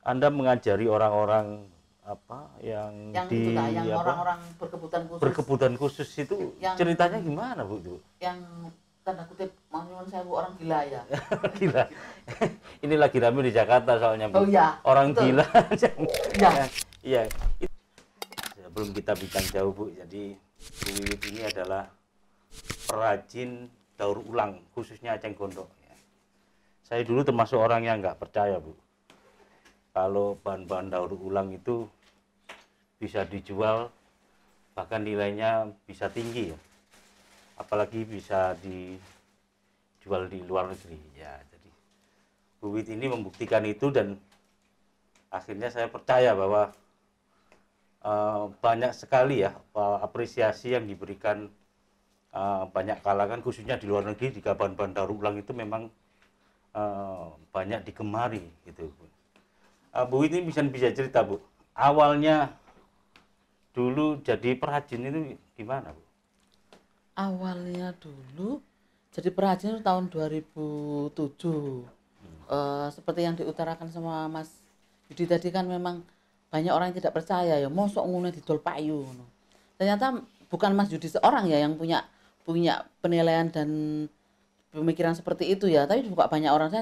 Anda mengajari orang-orang apa yang di yang apa orang-orang berkebutuhan khusus, berkebutuhan khusus itu yang ceritanya gimana Bu itu? yang tanda kutip nyuwun sewu orang gila ya. Gila. Ini lagi rame di Jakarta soalnya Bu. Oh iya, Orang betul. gila. Iya. Iya. Sebelum kita bincang jauh Bu, jadi Bu Wiwit ini adalah perajin daur ulang khususnya eceng gondok. Ya. Saya dulu termasuk orang yang nggak percaya Bu. Kalau bahan-bahan daur ulang itu bisa dijual bahkan nilainya bisa tinggi ya, apalagi bisa dijual di luar negeri ya. Jadi Bu Wiwit ini membuktikan itu dan akhirnya saya percaya bahwa banyak sekali ya apresiasi yang diberikan banyak kalangan khususnya di luar negeri jika bahan-bahan daur ulang itu memang banyak digemari gitu. Bu ini bisa cerita Bu, awalnya dulu jadi perajin itu gimana Bu? Awalnya dulu jadi perajin itu tahun 2007. Seperti yang diutarakan sama Mas Yudi tadi kan memang banyak orang yang tidak percaya ya, mosok ngono didol payu ngono. Ternyata bukan Mas Yudi seorang ya yang punya penilaian dan pemikiran seperti itu ya, tapi juga banyak orang.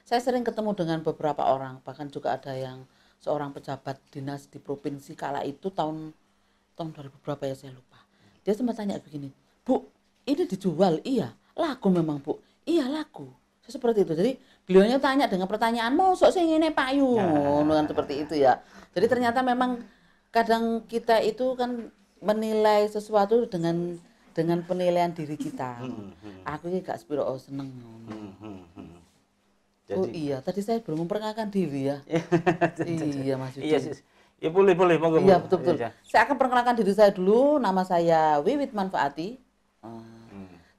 Saya sering ketemu dengan beberapa orang, bahkan juga ada yang seorang pejabat dinas di provinsi kala itu tahun 2000 berapa ya saya lupa. Dia sempat tanya begini, Bu, ini dijual? Iya. Laku memang Bu? Iya laku. Saya seperti itu. Jadi beliaunya tanya dengan pertanyaan, mosok sing ngene payu, kan seperti itu ya. Jadi ternyata memang kadang kita itu kan menilai sesuatu dengan penilaian diri kita. Aku ini gak sepiro seneng. Oh iya, tadi saya belum memperkenalkan diri ya. Iya Mas Yudi. Iya, ya boleh monggo. Iya betul. Saya akan perkenalkan diri saya dulu. Nama saya Wiwit Manfaati.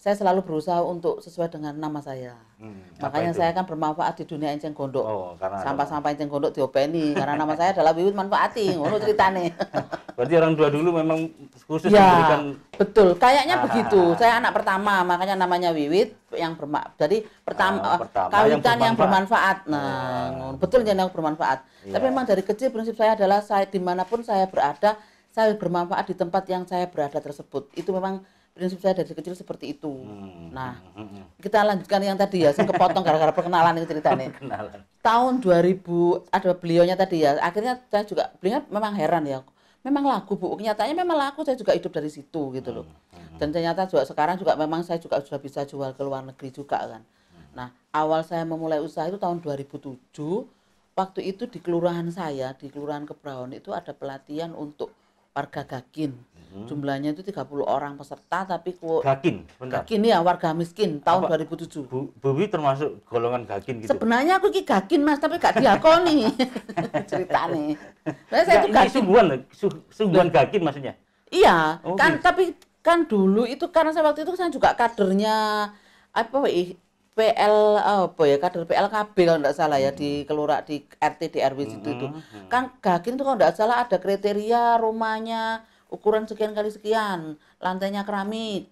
Saya selalu berusaha untuk sesuai dengan nama saya. Makanya saya kan bermanfaat di dunia enceng gondok. Sampah-sampah enceng gondok diopeni karena nama saya adalah Wiwit Manfaati. Ngono ceritane. Berarti orang tua dulu memang khusus ya, memberikan. Betul, kayaknya begitu. Saya anak pertama, makanya namanya Wiwit yang jadi pertama kawitan yang bermanfaat. Nah, betul jadi yang bermanfaat. Tapi memang dari kecil prinsip saya adalah saya dimanapun saya berada, saya bermanfaat di tempat yang saya berada tersebut. Itu memang prinsip saya dari kecil seperti itu. Nah, kita lanjutkan yang tadi ya, saya kepotong gara-gara perkenalan itu ceritanya. Tahun 2000 ada beliaunya tadi ya. Akhirnya saya juga beliau memang heran ya. Memang laku Bu, kenyataannya memang laku, saya juga hidup dari situ gitu loh. Dan ternyata juga sekarang juga memang saya juga sudah bisa jual ke luar negeri juga kan. Nah, awal saya memulai usaha itu tahun 2007. Waktu itu di kelurahan saya, di Kelurahan Kebraon itu ada pelatihan untuk warga Gakin. Jumlahnya itu 30 orang peserta tapi Gakin, sebentar. Gakin ya, warga miskin tahun 2007. Bu Wiwit termasuk golongan Gakin gitu. Sebenarnya aku ki Gakin Mas, tapi gak diakoni. Ceritane. Saya itu Gakin. Sungguhan Gakin maksudnya. Iya, kan tapi kan dulu itu karena saya waktu itu saya juga kadernya PL apa ya, kader PLKB kalau enggak salah ya di di RT di RW itu. Kan Gakin itu kalau enggak salah ada kriteria rumahnya ukuran sekian kali sekian, lantainya keramik.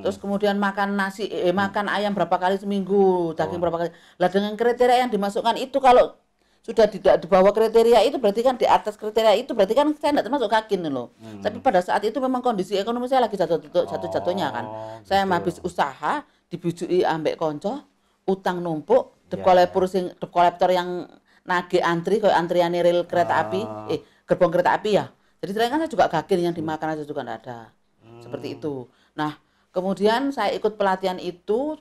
Terus kemudian makan nasi makan ayam berapa kali seminggu, daging berapa kali. Lah dengan kriteria yang dimasukkan itu kalau sudah tidak di bawah kriteria itu berarti kan di atas kriteria itu berarti kan saya tidak termasuk Gakin loh. Tapi pada saat itu memang kondisi ekonomi saya lagi jatuh-jatuhnya kan. Saya habis usaha dibujui ambek konco, utang numpuk, debt collector yang nagih antri kayak antriane rel kereta api, gerbong kereta api ya. Jadi selain kan saya juga Gakin yang dimakan aja juga enggak ada. Seperti itu. Nah, kemudian saya ikut pelatihan itu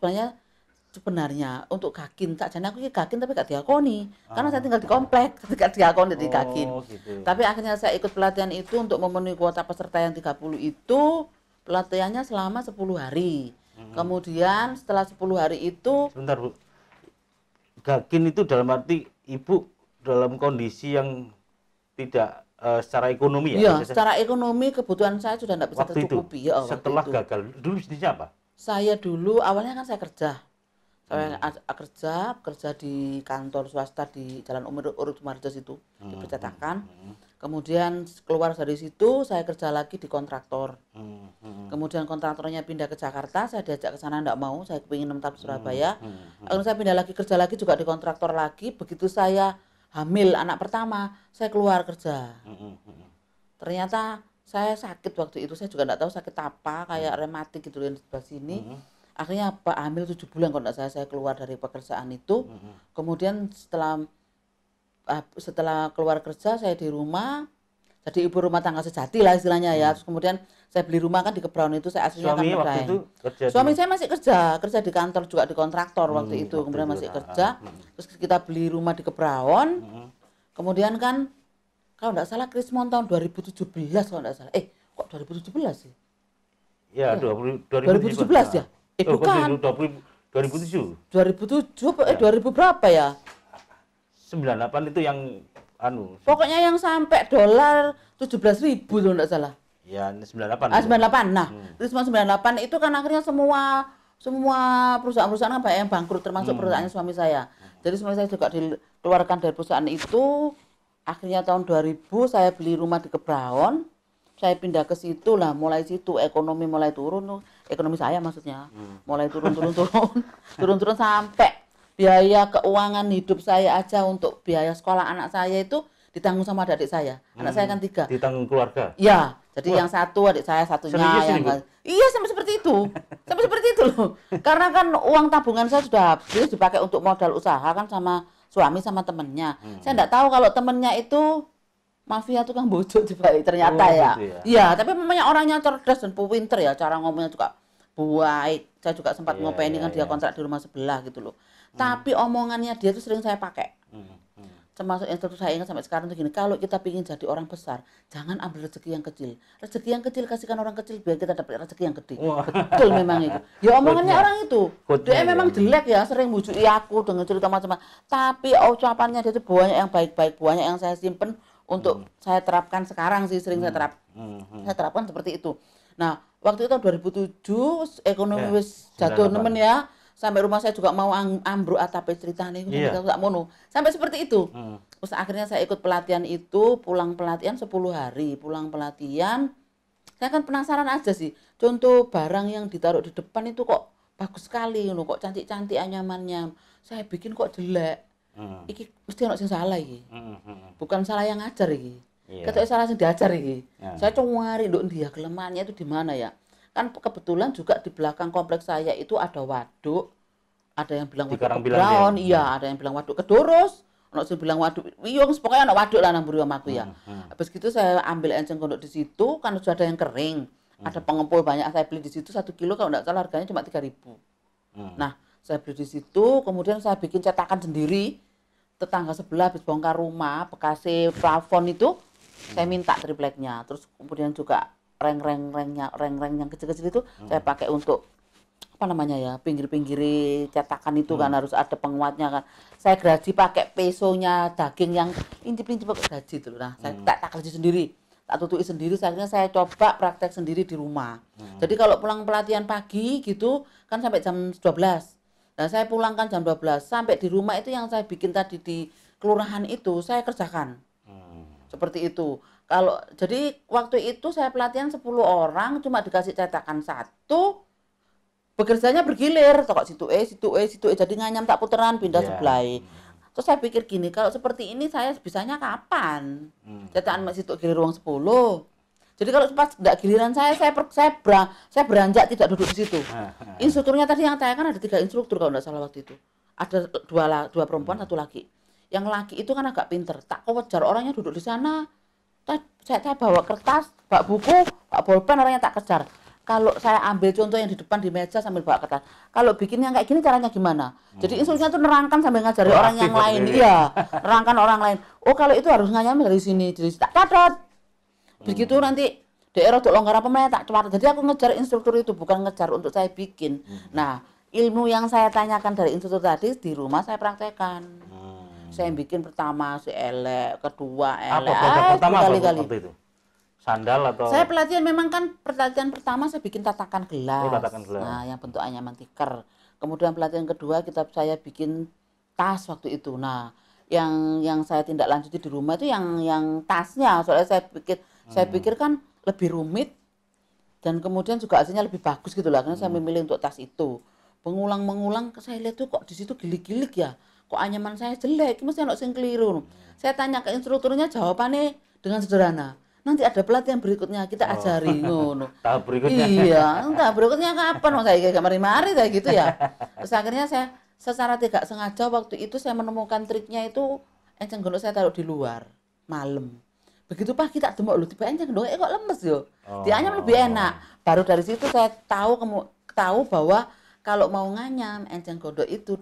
sebenarnya untuk Gakin, tak jane aku iki Gakin tapi gak diakoni. Karena saya tinggal di komplek, gak diakoni di Gakin. Gitu. Tapi akhirnya saya ikut pelatihan itu untuk memenuhi kuota peserta yang 30 itu, pelatihannya selama 10 hari. Kemudian setelah 10 hari itu sebentar Bu. Gakin itu dalam arti Ibu dalam kondisi yang tidak secara ekonomi ya? Iya, secara ekonomi kebutuhan saya sudah tidak bisa tercukupi. Ya, setelah gagal, dulu bisnisnya apa? Saya dulu awalnya kan saya kerja. Saya kerja di kantor swasta di Jalan Urut Sumarjo situ, di percetakan. Kemudian keluar dari situ saya kerja lagi di kontraktor. Kemudian kontraktornya pindah ke Jakarta, saya diajak ke sana enggak mau, saya kepingin menetap Surabaya. Akhirnya saya pindah lagi kerja lagi juga di kontraktor lagi. Begitu saya hamil anak pertama, saya keluar kerja. Mm, mm. Ternyata saya sakit waktu itu, saya juga enggak tahu sakit apa, kayak rematik gitu di sebelah sini. Akhirnya hamil 7 bulan kalau enggak saya keluar dari pekerjaan itu. Kemudian setelah keluar kerja saya di rumah, jadi ibu rumah tangga sejati lah istilahnya ya. Terus kemudian saya beli rumah kan di Kebraun itu, saya aslinya kan Suami waktu Medaeng. itu kerja Suami saya masih kerja di kantor juga di kontraktor waktu itu. waktu Kemudian itu, masih kerja. Terus kita beli rumah di Kebraun. Kemudian kan kalau enggak salah Krismon tahun 2017 kalau enggak salah. Kok 2017 sih? Ya, 2017 ya? Bukan. 2007. 2000 berapa ya? 98 itu yang anu. Pokoknya yang sampai dolar 17.000 kalau enggak salah. Ya, 98. 98. Nah, Krismon 98 itu kan akhirnya semua perusahaan-perusahaan kan banyak yang bangkrut termasuk perusahaannya suami saya. Jadi suami saya juga dikeluarkan dari perusahaan itu. Akhirnya tahun 2000 saya beli rumah di Kebraun. Saya pindah ke situ lah, mulai situ ekonomi mulai turun, ekonomi saya maksudnya. Mulai turun sampai biaya keuangan hidup saya aja untuk biaya sekolah anak saya itu ditanggung sama adik saya. Anak saya kan 3. Ditanggung keluarga? Ya, jadi yang satu adik saya satunya yang iya sampai seperti itu. Sampai seperti itu loh. Karena kan uang tabungan saya sudah habis dipakai untuk modal usaha kan sama suami sama temennya. Saya enggak tahu kalau temennya itu mafia tukang bojok juga ternyata ya. Gitu ya. Iya, tapi memangnya orangnya cerdas dan pinter ya, cara ngomongnya juga baik. Saya juga sempat ngopeni kan dia kontrak di rumah sebelah gitu loh. Tapi omongannya dia itu sering saya pakai. Termasuk instruktur saya ingat sampai sekarang tuh gini, kalau kita ingin jadi orang besar, jangan ambil rezeki yang kecil. Rezeki yang kecil kasihkan orang kecil biar kita dapat rezeki yang gede. Betul memang itu. Ya omongannya orang itu. Dia memang jelek ya, sering bujuki aku dengan cerita macam-macam. Tapi ucapannya dia itu banyak yang baik-baik, banyak yang saya simpen untuk saya terapkan sekarang sih, sering saya terapkan seperti itu. Nah, waktu itu tahun 2007 ekonomi wis jatuh nemen ya. Sampai rumah saya juga mau ambruk atapnya ceritanya itu tak mono. Sampai seperti itu. Terus akhirnya saya ikut pelatihan itu, pulang pelatihan 10 hari. Pulang pelatihan, saya kan penasaran aja sih. Contoh barang yang ditaruh di depan itu kok bagus sekali, kok cantik-cantik nyamannya. Saya bikin kok jelek. Iki mesti ono sing salah iki. Bukan salah yang ngajar iki. Ketok salah sing diajar iki. Saya cuma nyari nduk dia kelemahannya itu di mana ya. Kan kebetulan juga di belakang kompleks saya itu ada waduk. Ada yang bilang waduk Kebraun, iya, ada yang bilang waduk Kedurus. Ono sing bilang waduk Wiyung, pokoknya ono waduk lah nang mburi omaku ya. Habis gitu saya ambil enceng gondok di situ, kan sudah ada yang kering. Ada pengepul banyak, saya beli di situ 1 kilo kalau enggak salah harganya cuma 3.000. Nah, saya beli di situ, kemudian saya bikin cetakan sendiri. Tetangga sebelah habis bongkar rumah, bekasi plafon itu, saya minta tripleknya. Terus kemudian juga reng-reng yang kecil-kecil itu saya pakai untuk apa namanya ya, pinggir-pinggir cetakan itu kan harus ada penguatnya kan. Saya graji pakai pesonya daging yang incip-incip pakai graji itu. Nah, saya tak graji sendiri. Tak tutupi sendiri, akhirnya saya coba praktek sendiri di rumah. Jadi kalau pulang pelatihan pagi gitu kan sampai jam 12. Nah, saya pulang kan jam 12, sampai di rumah itu yang saya bikin tadi di kelurahan itu saya kerjakan. Seperti itu. Jadi waktu itu saya pelatihan 10 orang cuma dikasih cetakan 1, bekerjanya bergilir, tokok situ jadi nganyam tak puteran pindah sebelah. Terus saya pikir gini, kalau seperti ini saya bisanya kapan? Cetakan situ gilir uang 10. Jadi kalau pas enggak giliran saya beranjak tidak duduk di situ. Instrukturnya tadi yang saya kan ada 3 instruktur kalau enggak salah waktu itu. Ada 2 perempuan, 1 laki. Yang laki itu kan agak pinter, tak kewajar orangnya duduk di sana. Saya bawa kertas, bawa buku, bawa bolpen, orangnya tak kejar. Kalau saya ambil contoh yang di depan di meja sambil bawa kertas. Kalau bikin yang kayak gini caranya gimana? Jadi instrukturnya tuh nerangkan sambil ngajari orang yang lain. Iya, nerangkan orang lain. Oh, kalau itu harus nganyam dari sini. Jadi tak catat. Begitu nanti daerah untuk longgar apa tak catat. Jadi aku ngejar instruktur itu, bukan ngejar untuk saya bikin. Nah, ilmu yang saya tanyakan dari instruktur tadi di rumah saya praktekkan. Saya bikin pertama si elek, kedua elek. Apa produk pertama kali-kali. Waktu itu? Sandal atau? Saya pelatihan memang kan pelatihan pertama saya bikin tatakan gelas. Tatakan gelas. Nah, yang bentukannya mantiker. Kemudian pelatihan kedua saya bikin tas waktu itu. Nah, yang saya tindak lanjuti di rumah itu yang tasnya. Soalnya saya pikir kan lebih rumit dan kemudian juga hasilnya lebih bagus gitu lah. Karena saya memilih untuk tas itu. Mengulang-mengulang saya lihat tuh kok di situ gilik-gilik ya. kok anyaman saya jelek, mesti ono sing keliru. Saya tanya ke instrukturnya, jawabannya dengan sederhana. Nanti ada pelatihan berikutnya kita ajari ngono. Tahap berikutnya. Iya, entah berikutnya kapan saya kayak mari-mari kayak gitu ya. Terus akhirnya saya secara tidak sengaja waktu itu saya menemukan triknya itu enceng gondok saya taruh di luar malam. Begitu pagi tak demok lu tiba enceng gondok kok lemes yo. Dianyam lebih enak. Baru dari situ saya tahu bahwa kalau mau nganyam enceng gondok itu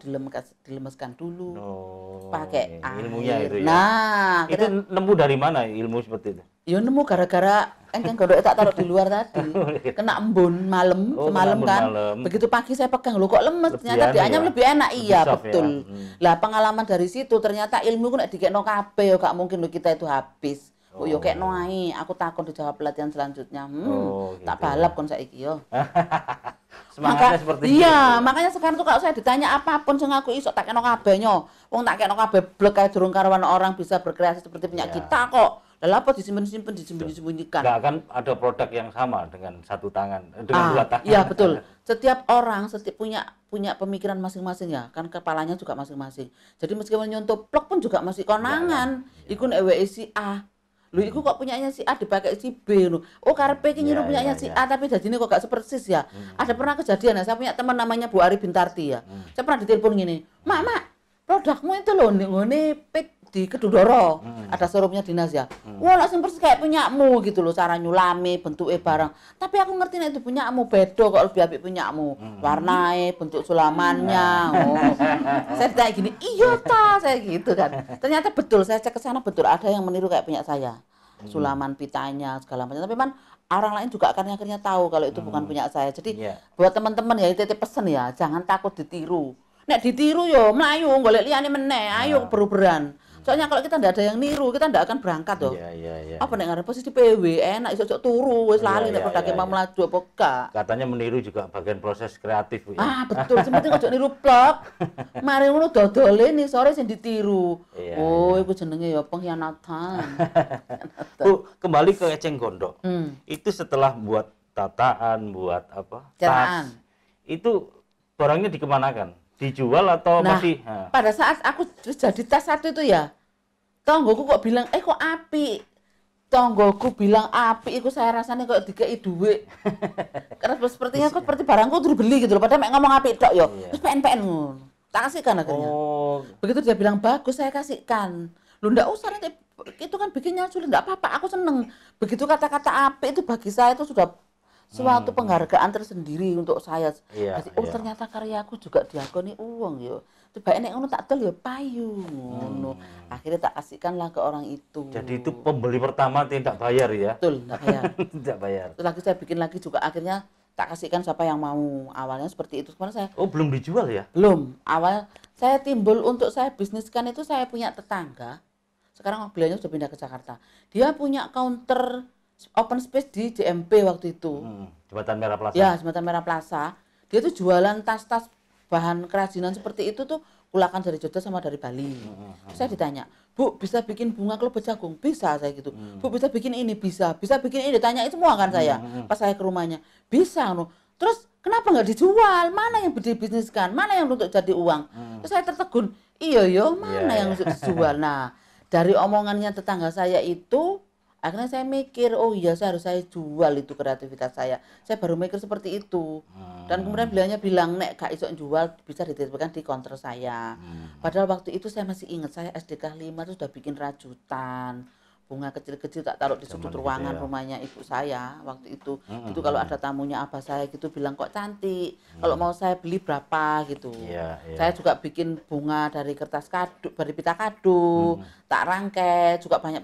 dilemeskan dulu. Pakai ilmunya air. itu ya. Nah, itu nemu dari mana ilmu seperti itu? ya nemu gara-gara enceng gondok tak taruh di luar tadi. Kena embun malam, semalam kan. Malam. Begitu pagi saya pegang loh kok lemes, ternyata dianyam lebih enak. Iya, betul. Lah pengalaman dari situ ternyata ilmu ku nek dikekno kabeh ya gak mungkin lo kita itu habis. Oh yo kekno ae, aku takon dijawab pelatihan selanjutnya. Gitu tak balap kon saiki yo. Semangatnya seperti itu. Iya, makanya sekarang tuh kalau saya ditanya apapun sing aku iso tak kekno kabeh nyo. Wong tak kekno kabeh blek kae durung karuan orang bisa berkreasi seperti punya kita kok. Lah apa disimpen-simpen disembunyi-sembunyikan? Enggak akan ada produk yang sama dengan satu tangan, dengan dua tangan. Iya betul. Setiap orang punya pemikiran masing-masing ya, kan kepalanya juga masing-masing. Jadi meskipun nyontoh plek pun juga masih konangan. Iku nek WI si A. Lho iku kok punyanya si A dipakai si B lho. Oh karepe iki niru punyanya si A tapi dadine kok gak sepersis ya. Ada pernah kejadian ya, saya punya teman namanya Bu Ari Bintarti ya. Saya pernah ditelepon gini, "Mak, produkmu itu loh ngene pik di Kedudoro, ada showroomnya dinas ya. Wah langsung persis kayak punyamu gitu loh, cara nyulami, bentuknya barang. Tapi aku ngerti nih itu punyamu, beda kok lebih apik punyamu. Warnanya, bentuk sulamannya. Saya ditanya gini, iya ta, saya gitu kan. Ternyata betul, saya cek ke sana betul ada yang meniru kayak punya saya. Sulaman pitanya segala macam. Tapi kan orang lain juga akan akhirnya tahu kalau itu bukan punya saya. Jadi buat teman-teman ya titip pesen ya, jangan takut ditiru. Nek ditiru yo mlayu golek liyane meneh, ayo beru-beran. Soalnya kalau kita ndak ada yang niru, kita ndak akan berangkat toh. Iya. Apa nek ngarep posisi PW enak iso turu wis lali nek produk mau mlaju apa gak. Katanya meniru juga bagian proses kreatif, Bu. Ah, betul. Seperti ojo niru plok. Mari ngono dodole nih sore sing ditiru. Oh, iku jenenge ya pengkhianatan. Bu, kembali ke eceng gondok. Itu setelah buat tataan, buat apa? Cetaan. Itu barangnya dikemanakan? Dijual atau masih? Pada saat aku jadi tas satu itu ya, tonggoku kok bilang, kok api. Tonggoku bilang api, itu saya rasanya kok dikei duit. Karena sepertinya kok seperti barangku udah beli gitu loh. Padahal mek ngomong api tok yo. Terus PN ngono. Tak kasihkan akhirnya. Begitu dia bilang bagus, saya kasihkan. Lu ndak usah nanti itu kan bikinnya sulit, ndak apa-apa. Aku seneng. Begitu kata-kata api itu bagi saya itu sudah suatu penghargaan tersendiri untuk saya. Jadi, ternyata karyaku juga diakoni uang yo. Coba enek ngono tak dol yo payu ngono. Akhirnya tak kasihkanlah ke orang itu. Jadi itu pembeli pertama tidak bayar ya? Betul, tidak bayar. Tidak bayar. Terus lagi saya bikin lagi juga akhirnya tak kasihkan siapa yang mau. Awalnya seperti itu. Kemarin saya belum dijual ya? Belum. Awal saya timbul untuk saya bisniskan itu saya punya tetangga. Sekarang beliaunya sudah pindah ke Jakarta. Dia punya counter open space di JMP waktu itu. Jembatan Merah Plaza. Ya, Jembatan Merah Plaza. Dia tuh jualan tas-tas bahan kerajinan seperti itu tuh kulakan dari Jogja sama dari Bali. Saya ditanya, "Bu, bisa bikin bunga kelopet jagung?" Bisa, saya gitu. "Bu, bisa bikin ini?" Bisa. Bisa bikin ini? Ditanya itu semua kan saya. Pas saya ke rumahnya. Bisa, no. Terus kenapa nggak dijual? Mana yang dibisniskan? Mana yang untuk jadi uang? Terus saya tertegun. Iya, mana yang untuk dijual? Nah, dari omongannya tetangga saya itu akhirnya saya mikir, oh iya saya jual itu kreativitas saya. Saya baru mikir seperti itu. Dan kemudian beliaunya bilang, "Nek gak iso jual bisa dititipkan di counter saya." Padahal waktu itu saya masih ingat, saya SD kelas 5 itu sudah bikin rajutan. Bunga kecil-kecil tak taruh di sudut ruangan rumahnya ibu saya waktu itu. Itu kalau ada tamunya abah saya gitu bilang, "Kok cantik. Kalau mau saya beli berapa?" gitu. Saya juga bikin bunga dari kertas kado, dari pita kado, tak rangkai, juga banyak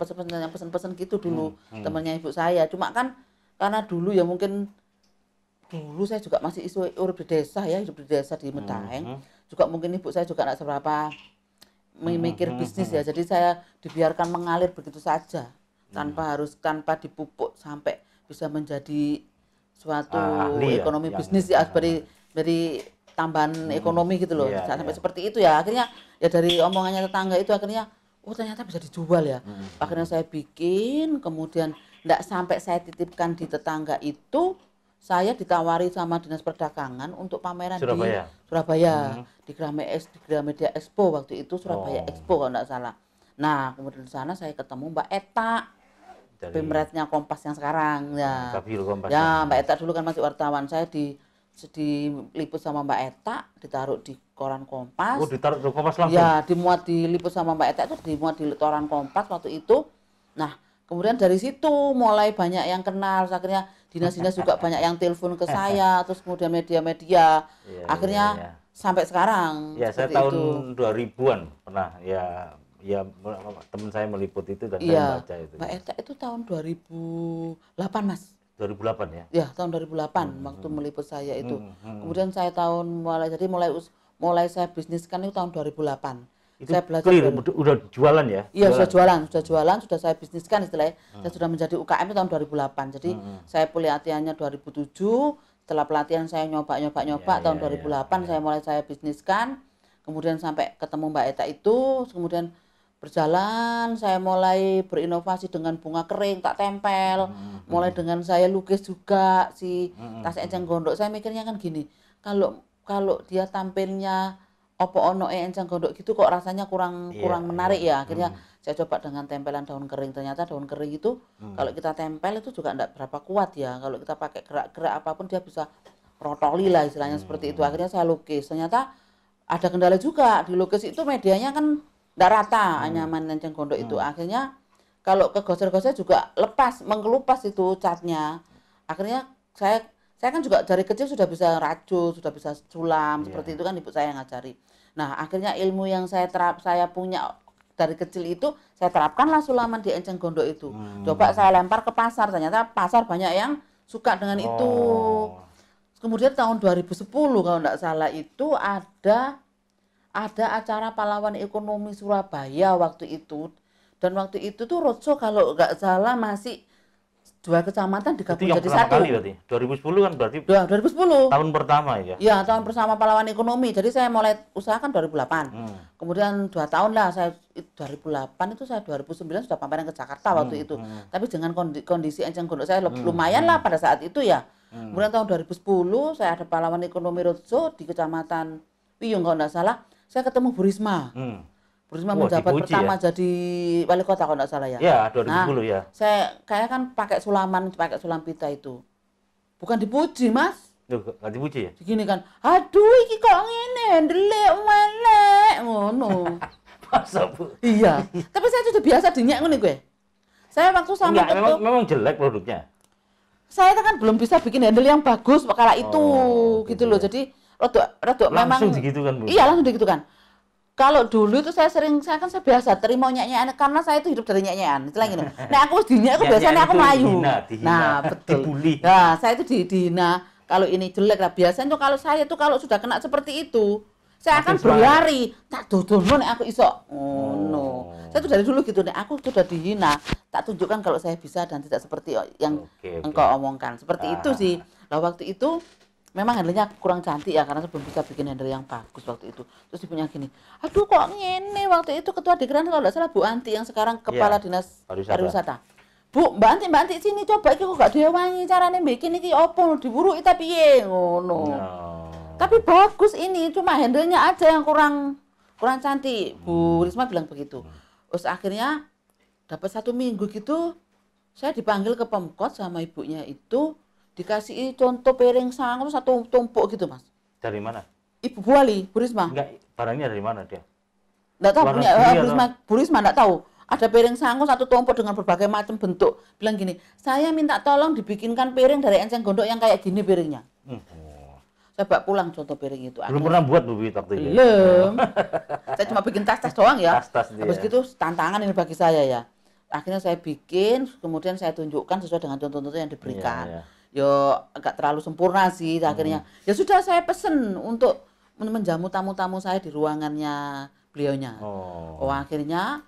pesen-pesen gitu dulu temannya ibu saya. Cuma kan karena dulu ya mungkin dulu saya juga masih hidup di desa ya, hidup di desa di Medaeng. Juga mungkin ibu saya juga enggak seberapa memikir bisnis ya, jadi saya dibiarkan mengalir begitu saja tanpa dipupuk sampai bisa menjadi suatu ekonomi bisnis ya, dari tambahan ekonomi gitu loh, sampai seperti itu ya. Akhirnya ya dari omongannya tetangga itu akhirnya ternyata bisa dijual ya. Akhirnya saya bikin, kemudian enggak sampai saya titipkan di tetangga itu, saya ditawari sama Dinas Perdagangan untuk pameran Surabaya. di Surabaya, di Gramedia Expo waktu itu, Surabaya Expo kalau nggak salah. Nah, kemudian di sana saya ketemu Mbak Eta, Dari pemretnya Kompas yang sekarang ya. Kabiro Kompas. Ya, Mbak Eta dulu kan masih wartawan. Saya diliput sama Mbak Eta, ditaruh di koran Kompas. Oh, ditaruh di Kompas langsung. Ya, dimuat diliput sama Mbak Eta itu dimuat di koran Kompas waktu itu. Nah, kemudian dari situ mulai banyak yang kenal, akhirnya dinas-dinas juga banyak yang telepon ke saya, terus kemudian media-media. Iya, Akhirnya iya. sampai sekarang. Ya, saya seperti tahun itu. 2000-an pernah ya teman saya meliput itu dan saya Iya, baca itu. Mbak Eta itu tahun 2008, Mas. 2008 ya. Ya, tahun 2008 waktu meliput saya itu. Kemudian saya mulai saya bisniskan itu tahun 2008. Itu Saya belajar clear, dari- udah jualan ya? Iya, sudah jualan, sudah saya bisniskan istilahnya. Saya sudah menjadi UKM itu tahun 2008. Jadi saya pelatihannya 2007, setelah pelatihan saya nyoba tahun 2008 saya bisniskan. Kemudian sampai ketemu Mbak Eta itu, kemudian berjalan saya mulai berinovasi dengan bunga kering tak tempel. Mulai dengan saya lukis juga si tas enceng gondok. Saya mikirnya kan gini, kalau dia tampilnya opo ono enceng gondok gitu kok rasanya kurang menarik ya. Akhirnya saya coba dengan tempelan daun kering. Ternyata daun kering itu kalau kita tempel itu juga enggak berapa kuat ya. Kalau kita pakai gerak-gerak apapun dia bisa rotoli lah istilahnya seperti itu. Akhirnya saya lukis. Ternyata ada kendala juga di lukis itu medianya kan enggak rata anyaman enceng gondok itu. Akhirnya kalau kegoser-goser juga mengelupas itu catnya. Akhirnya saya kan juga dari kecil sudah bisa rajut, sudah bisa sulam, seperti itu kan ibu saya yang ngajari. Nah, akhirnya ilmu yang saya punya dari kecil itu saya terapkanlah sulaman di enceng gondok itu. Coba saya lempar ke pasar, ternyata pasar banyak yang suka dengan itu. Kemudian tahun 2010 kalau enggak salah itu ada acara pahlawan ekonomi Surabaya waktu itu. Dan waktu itu tuh roadshow kalau enggak salah masih 2 kecamatan digabung Itu yang jadi pertama satu. kali berarti. 2010 kan berarti 2010. tahun pertama ya. Ya, tahun bersama pahlawan ekonomi. Jadi saya mulai usahakan 2008. Kemudian 2 tahun lah saya 2008 itu saya 2009 sudah pameran ke Jakarta waktu itu. Tapi dengan kondisi enceng gondok saya lumayan lah pada saat itu ya. Kemudian tahun 2010 saya ada pahlawan ekonomi roadshow di Kecamatan Piyung kalau enggak salah. Saya ketemu Bu Risma. Bu Risma menjabat pertama jadi wali kota kalau enggak salah ya. Ya, 2010 ya. Saya kayak kan pakai sulam pita itu. Bukan dipuji, Mas. Loh, enggak dipuji ya? Begini kan, aduh iki kok ngene, ndelik melek ngono. Masa, Bu? Iya, tapi saya sudah biasa dinyek ngono gue. Saya waktu sama Enggak, memang jelek produknya. saya kan belum bisa bikin handle yang bagus kala itu gitu loh. Jadi rodok memang Langsung gitu kan, Bu? Iya, langsung gitu kan. Kalau dulu itu saya kan biasa terima nyek-nyekan karena saya itu hidup dari nyek-nyekan. Istilah gini. Nah, aku dinyek aku biasanya aku melayu. Dihina. Nah, betul. Dibully. Nah, saya itu dihina. Kalau ini jelek lah biasanya tuh kalau saya tuh kalau sudah kena seperti itu, saya akan berlari. Tak dodono nek aku iso. Oh, no. Saya tuh dari dulu gitu nek aku sudah dihina, tak tunjukkan kalau saya bisa dan tidak seperti yang engkau omongkan. Seperti itu sih. Lah waktu itu memang handlenya kurang cantik ya karena saya belum bisa bikin handle yang bagus waktu itu. Terus ibunya gini, aduh kok ngene waktu itu ketua Dikran kalau tidak salah Bu Anti yang sekarang kepala dinas pariwisata. Bu, Mbak Anti sini coba iki kok gak diwangi carane bikin iki opo diburuki tapi piye ngono. Tapi bagus ini cuma handlenya aja yang kurang cantik. Bu Risma bilang begitu. Terus akhirnya dapat 1 minggu gitu saya dipanggil ke Pemkot sama ibunya itu dikasih contoh piring sangu 1 tumpuk gitu, Mas. Dari mana? Ibu Bu Wali, Bu Risma. Enggak, barangnya dari mana dia? Enggak tahu punya Bu Risma enggak tahu. Ada piring sangu 1 tumpuk dengan berbagai macam bentuk. Bilang gini, "Saya minta tolong dibikinkan piring dari enceng gondok yang kayak gini piringnya." Saya bawa pulang contoh piring itu. Belum pernah buat Bu waktu itu. Belum. Saya cuma bikin tas-tas doang ya. Tas-tas dia. Habis gitu tantangan ini bagi saya ya. Akhirnya saya bikin, kemudian saya tunjukkan sesuai dengan contoh-contoh yang diberikan. Yo agak terlalu sempurna sih akhirnya. Ya sudah saya pesen untuk menjamu tamu-tamu saya di ruangannya beliaunya. Akhirnya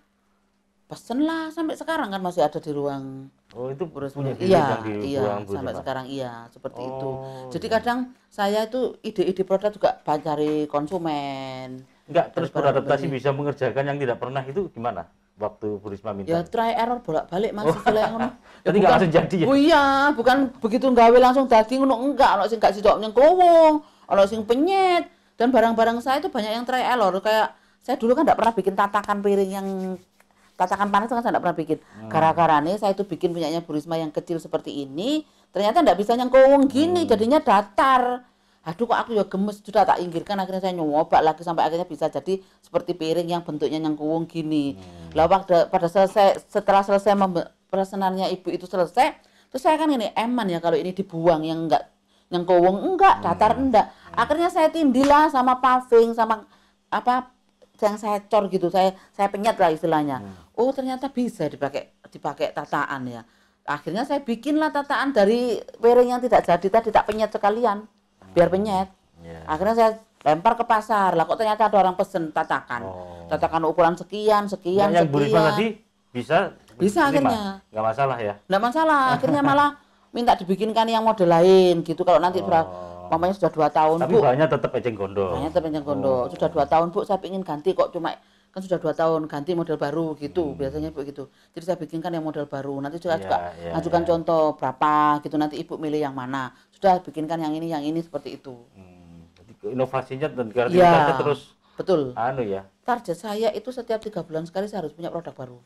pesen lah sampai sekarang kan masih ada di ruang. Oh, itu punya iya, di ruang sampai sekarang iya seperti itu. Jadi kadang saya itu ide-ide produk juga cari konsumen. Enggak, terus beradaptasi bisa mengerjakan yang tidak pernah itu gimana? waktu Bu Risma minta? Ya try error bolak-balik Mas istilahnya ngono. Jadi nggak langsung jadi ya? Oh iya, bukan begitu gawe langsung dadi ngono enggak, ono sing gak sitok ning klowong, ono sing penyet. Dan barang-barang saya itu banyak yang try error kayak saya dulu kan enggak pernah bikin tatakan piring yang tatakan panas kan saya enggak pernah bikin. Gara-gara nih saya itu bikin punyanya Bu Risma yang kecil seperti ini, ternyata enggak bisa nyengkowong gini, jadinya datar. Aduh kok aku ya gemes, sudah tak inggirkan, akhirnya saya nyoba lagi sampai akhirnya bisa jadi seperti piring yang bentuknya nyengkowong gini. Lah pada setelah selesai pesenannya ibu itu selesai, terus saya kan ini eman ya kalau ini dibuang yang enggak nyengkowong enggak, datar enggak. Akhirnya saya tindilah sama paving sama apa yang saya cor gitu, saya penyet lah istilahnya. Oh ternyata bisa dipakai tataan ya. Akhirnya saya bikinlah tataan dari piring yang tidak jadi tadi, tak penyet sekalian biar penyet. Akhirnya saya lempar ke pasar. Lah kok ternyata ada orang pesen tatakan. Tatakan ukuran sekian. Yang Bu Risma tadi bisa akhirnya. Nggak masalah ya? Nggak masalah. Akhirnya malah minta dibikinkan yang model lain gitu. Kalau nanti mamanya sudah 2 tahun, tapi Bu. bahannya tetap eceng gondok. Bahannya tetap eceng gondok. Sudah 2 tahun, Bu, saya ingin ganti kok cuma kan sudah 2 tahun ganti model baru gitu. Biasanya begitu. Jadi saya bikinkan yang model baru. Nanti juga ajukan contoh berapa gitu, nanti Ibu milih yang mana. Sudah bikinkan yang ini seperti itu. Jadi inovasinya dan kreativitasnya terus betul. Anu ya. Target saya itu setiap 3 bulan sekali saya harus punya produk baru.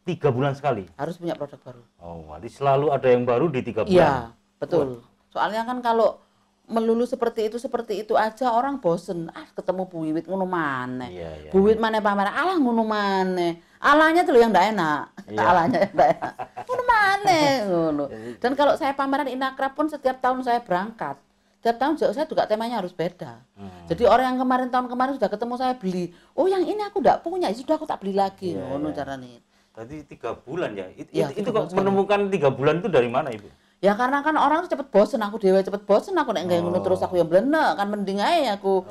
3 bulan sekali? Harus punya produk baru. Oh, jadi selalu ada yang baru di 3 bulan? Iya, betul. Soalnya kan kalau melulu seperti itu aja orang bosen. Ketemu Bu Wiwit ngono maneh. Bu Wiwit maneh pameran, alah ngono maneh. Alanya tuh yang ndak enak. Alanya yang ndak enak. Ngono maneh ngono. Dan kalau saya pameran Inakraf pun setiap tahun saya berangkat. Setiap tahun saya juga temanya harus beda. Jadi orang yang tahun kemarin sudah ketemu saya beli. Oh yang ini aku ndak punya, sudah aku tak beli lagi. Ngono caranya. Tadi 3 bulan ya? Itu kok menemukan 3 bulan itu dari mana Ibu? Ya karena kan orang cepet bosen, aku dewe cepet bosen, aku nek ngono terus aku yang blenek kan mending ae aku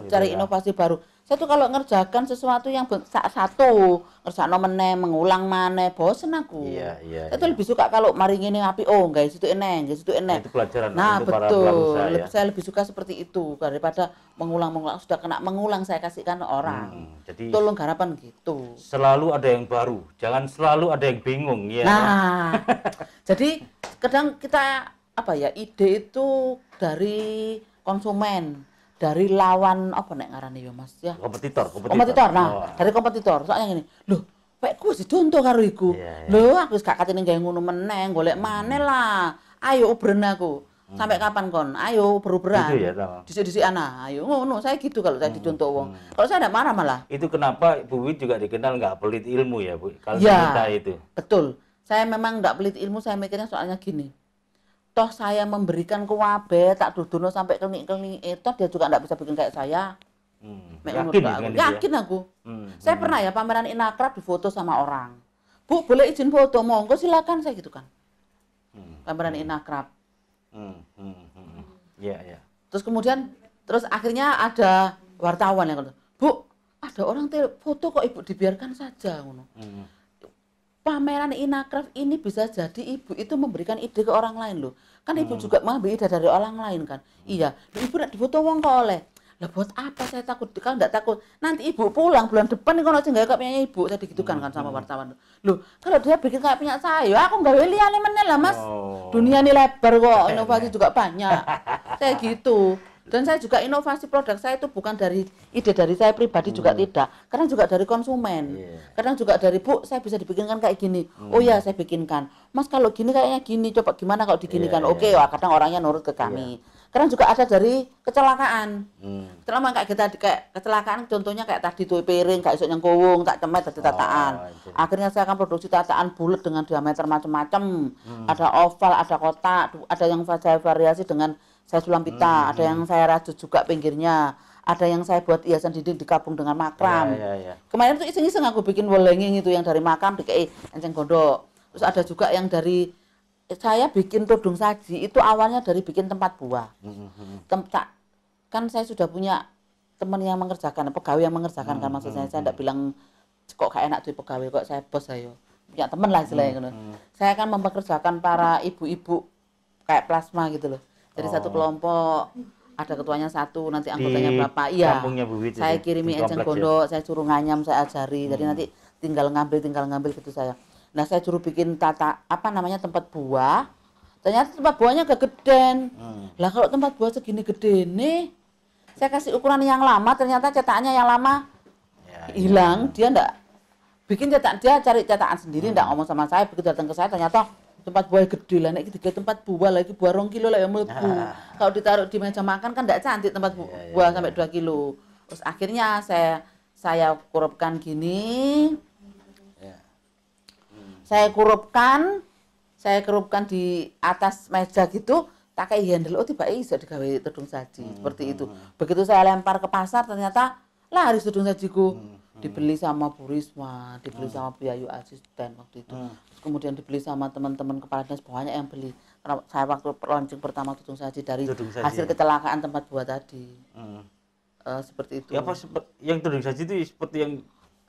cari inovasi baru. Saya tuh kalau ngerjakan sesuatu yang satu, ngerjakno meneh, mengulang maneh, bosen aku. Saya tuh lebih suka kalau mari ngene api, oh guys itu eneng, guys itu eneng. Itu pelajaran nah, untuk para pelaku usaha ya. Saya lebih suka seperti itu daripada mengulang-mengulang, sudah kena mengulang saya kasihkan orang. Jadi tolong harapan gitu. Selalu ada yang baru, jangan selalu ada yang bingung ya. Nah, jadi kadang kita ide itu dari konsumen, dari lawan apa nek ngarani ya Mas ya. Kompetitor. Nah, dari kompetitor. Soalnya ngene, lho, pekku wis dicontoh karo iku. Lho, aku wis gak katene gawe ngono meneh, golek maneh lah. Ayo ubren aku. Sampai kapan kon? Ayo beruberan. Gitu ya, Disik-disik ana. Ayo ngono, saya gitu kalau saya dicontoh wong. Kalau saya enggak marah malah. Itu kenapa Bu Wit juga dikenal nggak pelit ilmu ya, Bu? Kalau kita itu. Betul. Saya memang enggak pelit ilmu, saya mikirnya soalnya gini. Toh saya memberikan ke wabe, tak dudono sampai kelnik-kelnik, toh dia juga enggak bisa bikin kayak saya. Yakin aku. Saya pernah ya pameran Inakraf difoto sama orang. Bu, boleh izin foto? Monggo silakan, saya gitu kan. Pameran Inakraf. Iya. Terus akhirnya ada wartawan yang ngomong, Bu, ada orang foto kok Ibu dibiarkan saja ngono. Pameran Inakraf ini bisa jadi Ibu itu memberikan ide ke orang lain loh. Kan Ibu juga mengambil ide dari orang lain kan. Iya, Ibu nak difoto wong kok oleh. Lah buat apa saya takut? Kalau enggak takut, nanti Ibu pulang bulan depan nih kalau enggak kayak punya Ibu. Saya digitukan kan sama wartawan. Loh, kalau dia bikin kayak punya saya, aku enggak liyane meneh lah Mas. Dunia ini lebar kok, inovasi juga banyak. Saya gitu. Dan saya juga inovasi produk saya itu bukan dari ide dari saya pribadi juga tidak. Kadang juga dari konsumen. Kadang juga dari, Bu, saya bisa dibikinkan kayak gini. Oh ya, saya bikinkan. Mas kalau gini kayaknya gini, coba gimana kalau diginikan. Oke, wah kadang orangnya nurut ke kami. Kadang juga ada dari kecelakaan. Kecelakaan kayak kecelakaan contohnya kayak tadi tuh piring, kayak isuk nyengkowong, tak cemet dari tataan. Akhirnya saya akan produksi tataan bulat dengan diameter macam-macam. Ada oval, ada kotak, ada yang saya variasi dengan saya sulam pita, ada yang saya rajut juga pinggirnya, ada yang saya buat hiasan dinding dikabung dengan makram. Kemarin tuh iseng-iseng aku bikin wall hanging itu yang dari makram dikei enceng gondok. Terus ada juga yang dari saya bikin tudung saji itu awalnya dari bikin tempat buah. Kan saya sudah punya teman yang mengerjakan, pegawai yang mengerjakan kan maksudnya saya tidak bilang kok gak enak tuh pegawai kok saya bos saya. Punya teman lah istilahnya. Saya akan mempekerjakan para ibu-ibu kayak plasma gitu loh. Jadi satu kelompok ada ketuanya satu, nanti anggotanya berapa? Iya. Saya kirimi enceng gondok, saya suruh nganyam, saya ajari. Jadi nanti tinggal ngambil gitu saya. Nah saya suruh bikin tempat buah, ternyata tempat buahnya kegeden. Lah kalau tempat buah segini gede nih, saya kasih ukuran yang lama, ternyata cetakannya yang lama hilang. Dia enggak bikin dia cari cetakan sendiri, enggak ngomong sama saya. Begitu datang ke saya ternyata tempat buah gede lah, nek iki tempat buah lagi buah 2 kilo lah yang mlebu. Kalau ditaruh di meja makan kan enggak cantik tempat buah sampai 2 kilo. Terus akhirnya saya kurupkan gini. Saya kerupkan di atas meja gitu, tak kayak handle, oh tiba iso digawe tudung saji seperti itu. Begitu saya lempar ke pasar ternyata laris tudung sajiku. Dibeli sama Bu Risma, dibeli sama Bu Yayu asisten waktu itu. Terus kemudian dibeli sama teman-teman kepala dinas, banyak yang beli. Karena saya waktu launching pertama tudung saji dari hasil kecelakaan tempat buah tadi. Seperti itu. Ya apa yang tudung saji itu seperti yang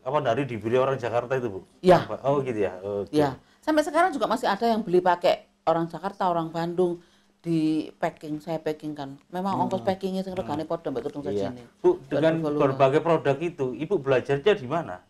dari dibeli orang Jakarta itu, Bu? Iya. Oh gitu ya. Iya. Sampai sekarang juga masih ada yang beli pakai orang Jakarta, orang Bandung di packing, saya packing kan. Memang ongkos packingnya sing regane padha mbek tudung saji ini. Bu, dengan berbagai produk itu, Ibu belajarnya di mana?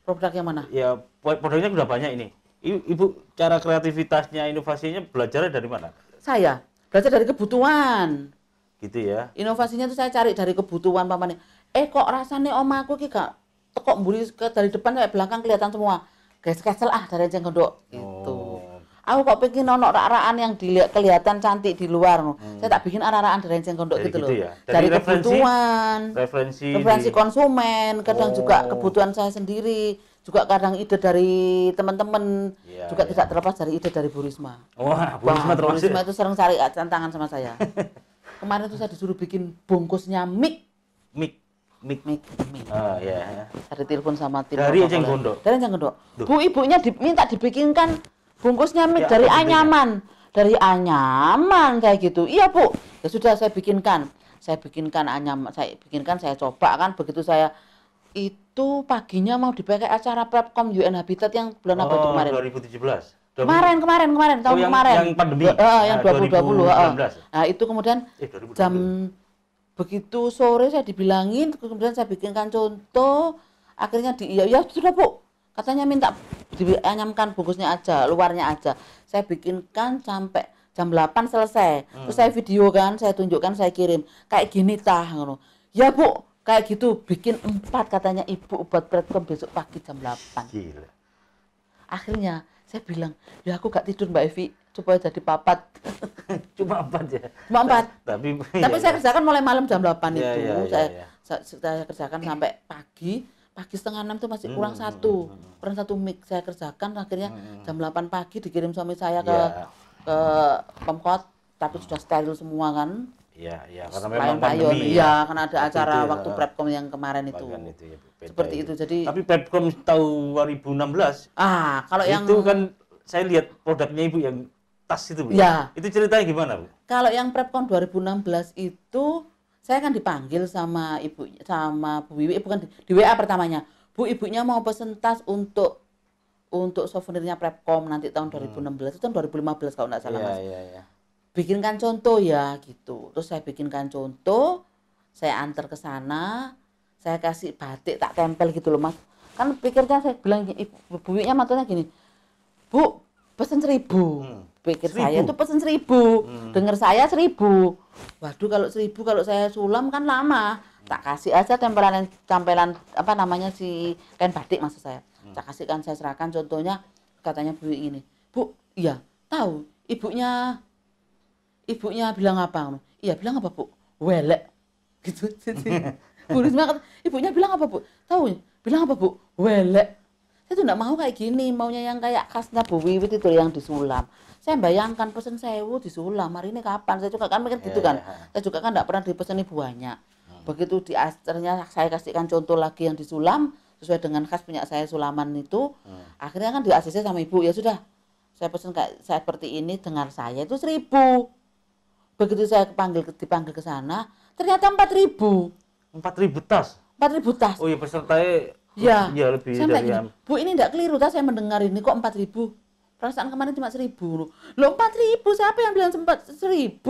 Produk yang mana? Ya, produknya sudah banyak ini. Ibu cara kreativitasnya, inovasinya belajarnya dari mana? Saya belajar dari kebutuhan. Gitu ya. Inovasinya itu saya cari dari kebutuhan pamannya. Kok rasanya omaku ki gak tekok mburi dari depan sampai belakang kelihatan semua. Kesel dari Enceng Gondok gitu. Aku kok pengen ono rak-rakan yang kelihatan cantik di luar. Saya tak bikin rak-rakan dari Enceng Gondok gitu loh. Ya? Dari kebutuhan, referensi konsumen, kadang juga kebutuhan saya sendiri, juga kadang ide dari teman-teman, juga tidak terlepas dari ide dari Bu Risma. Wah, Bu Risma itu sering cari tantangan sama saya. Kemarin itu saya disuruh bikin bungkusnya mik. Oh ya. Ada telepon sama tim. Dari Enceng Gondok. Dari Enceng Gondok. Bu, ibunya minta dibikinkan bungkusnya mik dari Anyaman. Dari Anyaman kayak gitu. Iya, Bu. Ya sudah saya bikinkan. Anyaman, saya coba kan begitu saya itu paginya mau dipakai acara Prepcom UN Habitat yang bulan apa itu kemarin? 2017. Kemarin tahun kemarin. Yang pandemi. Yang 2020. 2019. Nah, itu kemudian jam begitu sore saya dibilangin, kemudian saya bikinkan contoh, akhirnya ya sudah Bu, katanya minta dianyamkan bungkusnya aja, luarnya aja. Saya bikinkan sampai jam 8 selesai. Terus saya video kan, saya tunjukkan, saya kirim. Kayak gini tah ngono. Ya Bu, kayak gitu bikin 4 katanya Ibu buat Prepcom besok pagi jam 8. Gila. Akhirnya saya bilang, ya aku gak tidur Mbak Evi supaya jadi papat. Cuma 4 ya. Cuma 4. Tapi saya kerjakan mulai malam jam 8 itu. Ya. Saya kerjakan sampai pagi 5:30 itu masih kurang satu mic saya kerjakan, akhirnya jam 8 pagi dikirim suami saya ke Pemkot, tapi sudah steril semua kan. Iya, karena memang pandemi. Iya, karena ada acara waktu Prepcom yang kemarin itu. Seperti itu. Jadi tapi Prepcom tahun 2016. Kalau itu yang itu kan saya lihat produknya Ibu yang tas itu, Bu. Ya. Itu ceritanya gimana, Bu? Kalau yang Prepcom 2016 itu saya kan dipanggil sama ibunya, sama Bu Wiwi, bukan di WA pertamanya. Bu, ibunya mau pesen tas untuk souvenirnya Prepcom nanti tahun 2016. Itu tahun 2015 kalau enggak salah, Mas. Iya. Bikinkan contoh ya gitu. Terus saya bikinkan contoh, saya antar ke sana, saya kasih batik tak tempel gitu loh, Mas. Kan pikirnya saya bilang Bu Wiwi-nya matanya gini. Bu, pesen 1.000. Pikir 1.000? Saya itu pesen 1.000. Dengar saya 1.000. Waduh, kalau 1.000 kalau saya sulam kan lama. Tak kasih aja tempelan apa namanya si kain batik maksud saya. Tak kasihkan, saya serahkan contohnya, katanya Bu ini. Bu, iya, tahu. Ibunya bilang apa? Iya, bilang apa, Bu? Welek. Gitu. Bu Risma kata, ibunya bilang apa, Bu? Tahu? Bilang apa, Bu? Welek. Saya tuh enggak mau kayak gini, maunya yang kayak khasnya Bu Wiwit itu yang disulam. Saya bayangkan pesen 1.000 disulam, hari ini kapan? Saya juga kan mikir gitu kan. Saya juga kan enggak pernah dipeseni banyak. Begitu di akhirnya saya kasihkan contoh lagi yang disulam sesuai dengan khas punya saya sulaman itu. Akhirnya kan di ACC sama Ibu, ya sudah. Saya pesen kayak seperti ini, dengar saya itu 1.000. Begitu saya dipanggil ke sana, ternyata 4.000. 4.000 tas. 4.000 tas. Oh iya, pesertanya ya lebih sampai dari gini, Bu ini enggak keliru, saya mendengar ini kok 4.000. Perasaan kemarin cuma 1.000 loh. Loh 4.000, siapa yang bilang sempat 1.000?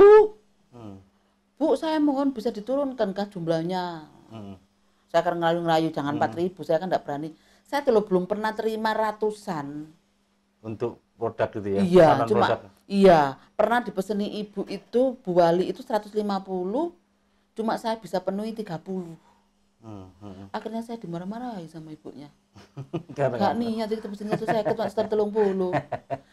Bu, saya mohon bisa diturunkan kah jumlahnya? Saya akan ngelayu-ngelayu, jangan 4.000, saya kan enggak berani. saya tuh loh belum pernah terima ratusan. Untuk produk gitu ya? Iya, Pesanan cuma produk. iya, pernah dipeseni ibu itu Bu Wali itu 150, cuma saya bisa penuhi 30. Akhirnya saya dimarah-marahi sama ibunya. Karena Gak niat itu pesennya tuh saya cuma 30.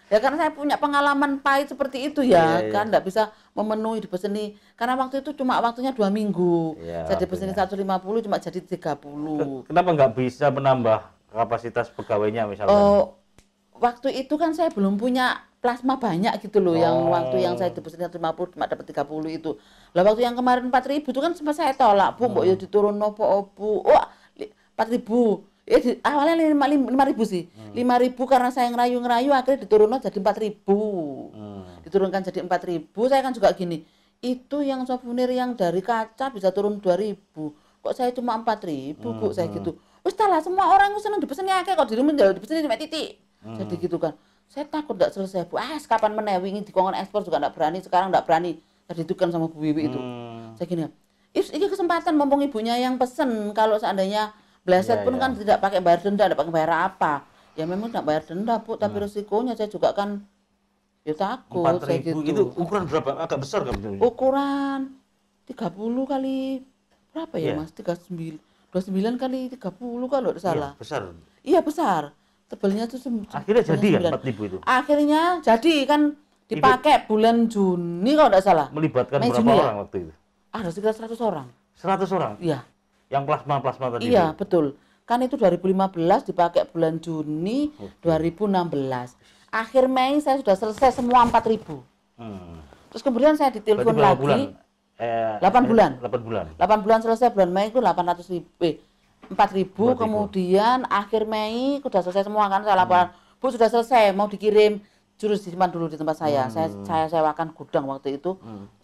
Ya karena saya punya pengalaman pahit seperti itu ya, Iya, iya. kan enggak bisa memenuhi dipeseni. Karena waktu itu cuma waktunya 2 minggu. Iya, Saya dipeseni 150 cuma jadi 30. kenapa nggak bisa menambah kapasitas pegawainya misalnya? Waktu itu kan saya belum punya plasma banyak gitu loh, yang waktu yang saya dipeseni 150 cuma dapat 30 itu. Lah waktu yang kemarin 4.000 itu kan sempat saya tolak, Bu, mbok ya diturun nopo Bu. Oh, 4.000. Awalnya 5.000 sih. 5.000 karena saya ngerayu-ngerayu akhirnya diturunkan jadi 4.000. Diturunkan jadi 4.000, saya kan juga gini. Itu yang souvenir yang dari kaca bisa turun 2.000. Kok saya cuma 4.000, Bu, saya gitu. Wis lah semua orang seneng dipeseni akeh kok dirimu dipeseni cuma titik. Jadi gitu kan. Saya takut enggak selesai, Bu. Kapan meneh wingi dikongkon ekspor juga enggak berani, sekarang enggak berani. Tadi itu kan sama Bu Wiwi itu. Saya gini, ini kesempatan mumpung ibunya yang pesen, kalau seandainya bleset pun kan tidak pakai bayar denda, tidak pakai bayar apa. Ya memang tidak bayar denda, Bu, tapi resikonya saya juga kan ya takut saya 4.000 gitu. itu ukuran berapa? Agak besar kan betul? Ukuran 30 kali berapa ya, Mas? 29 kali 30 kalau tidak salah. Iya, besar. Iya, besar. Tebelnya tuh Akhirnya jadi kan 4.000 itu? Akhirnya jadi kan dipakai bulan Juni kalau tidak salah. Melibatkan Mei, berapa Juni orang waktu itu? Ada sekitar 100 orang. 100 orang? Iya. Yang plasma tadi Iya, itu? betul. Kan itu 2015 dipakai bulan Juni 2016. Akhir Mei saya sudah selesai semua 4.000. Terus kemudian saya ditelepon berapa lagi. bulan? 8 bulan. 8 bulan. 8 bulan selesai, bulan Mei itu 4.000, kemudian akhir Mei sudah selesai semua kan, saya laporan, Bu sudah selesai, mau dikirim, jurus disimpan dulu di tempat saya. Saya sewakan gudang waktu itu,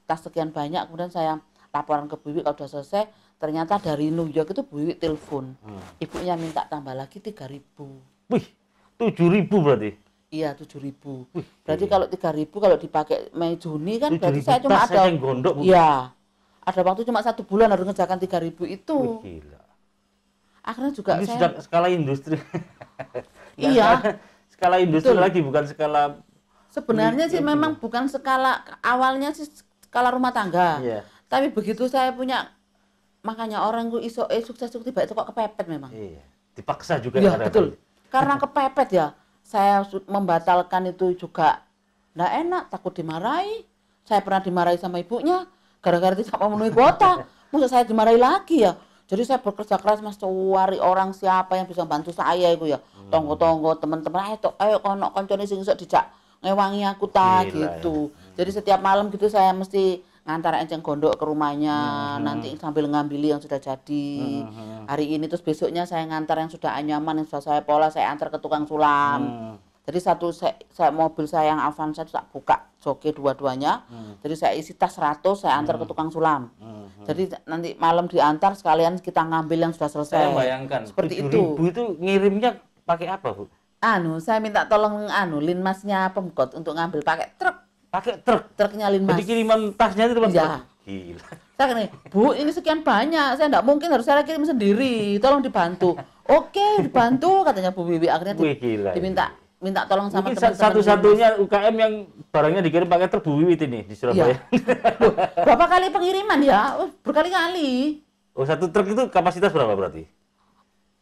tas sekian banyak, kemudian saya laporan ke Bu Wiwi kalau sudah selesai. Ternyata dari New York itu Bu Wiwi telepon, ibunya minta tambah lagi 3.000. Wih, 7.000 berarti? Iya, 7.000. Berarti kalau 3.000 kalau dipakai Mei Juni kan berarti saya cuma ada, iya, ada waktu cuma 1 bulan harus ngerjakan 3.000 itu. Wih, gila. Akhirnya juga ini saya sudah skala industri. Iya. Skala industri Betul. lagi, bukan skala. Sebenarnya sih memang bukan skala, awalnya sih skala rumah tangga. Iya. Tapi begitu saya punya, makanya orang gue sukses tiba itu kok kepepet memang. Iya. Dipaksa juga. Iya, betul. Karena kepepet ya. Saya membatalkan itu juga nggak enak, takut dimarahi. Saya pernah dimarahi sama ibunya gara-gara tidak memenuhi kuota. Masa saya dimarahi lagi ya? Jadi saya bekerja keras, Mas, cari orang siapa yang bisa bantu saya itu ya. Tonggo-tonggo, teman-teman, ayo kono koncone sing iso dijak ngewangi aku gitu. Jadi setiap malam gitu saya mesti ngantar enceng gondok ke rumahnya, nanti sambil ngambil yang sudah jadi. Hari ini terus besoknya saya ngantar yang sudah anyaman, yang sudah saya pola, saya antar ke tukang sulam. Jadi saya mobil saya yang Avanza itu tak buka joki dua-duanya. Jadi saya isi tas 100, saya antar ke tukang sulam. Jadi nanti malam diantar sekalian kita ngambil yang sudah selesai. Saya bayangkan seperti 7.000 itu ngirimnya pakai apa, Bu? Saya minta tolong linmasnya Pemkot untuk ngambil pakai truk. Pakai truk. Truknya linmas. Jadi kiriman tasnya itu teman. Iya. Gila. Saya gini, Bu, ini sekian banyak, saya enggak mungkin harus saya kirim sendiri. Tolong dibantu. Oke, dibantu katanya Bu Wiwi. Akhirnya minta tolong sama teman-teman. Satu-satunya UKM yang barangnya dikirim pakai truk Bu Wiwi ini di Surabaya. Loh, berapa kali pengiriman ya? Berkali-kali. Oh, satu truk itu kapasitas berapa berarti?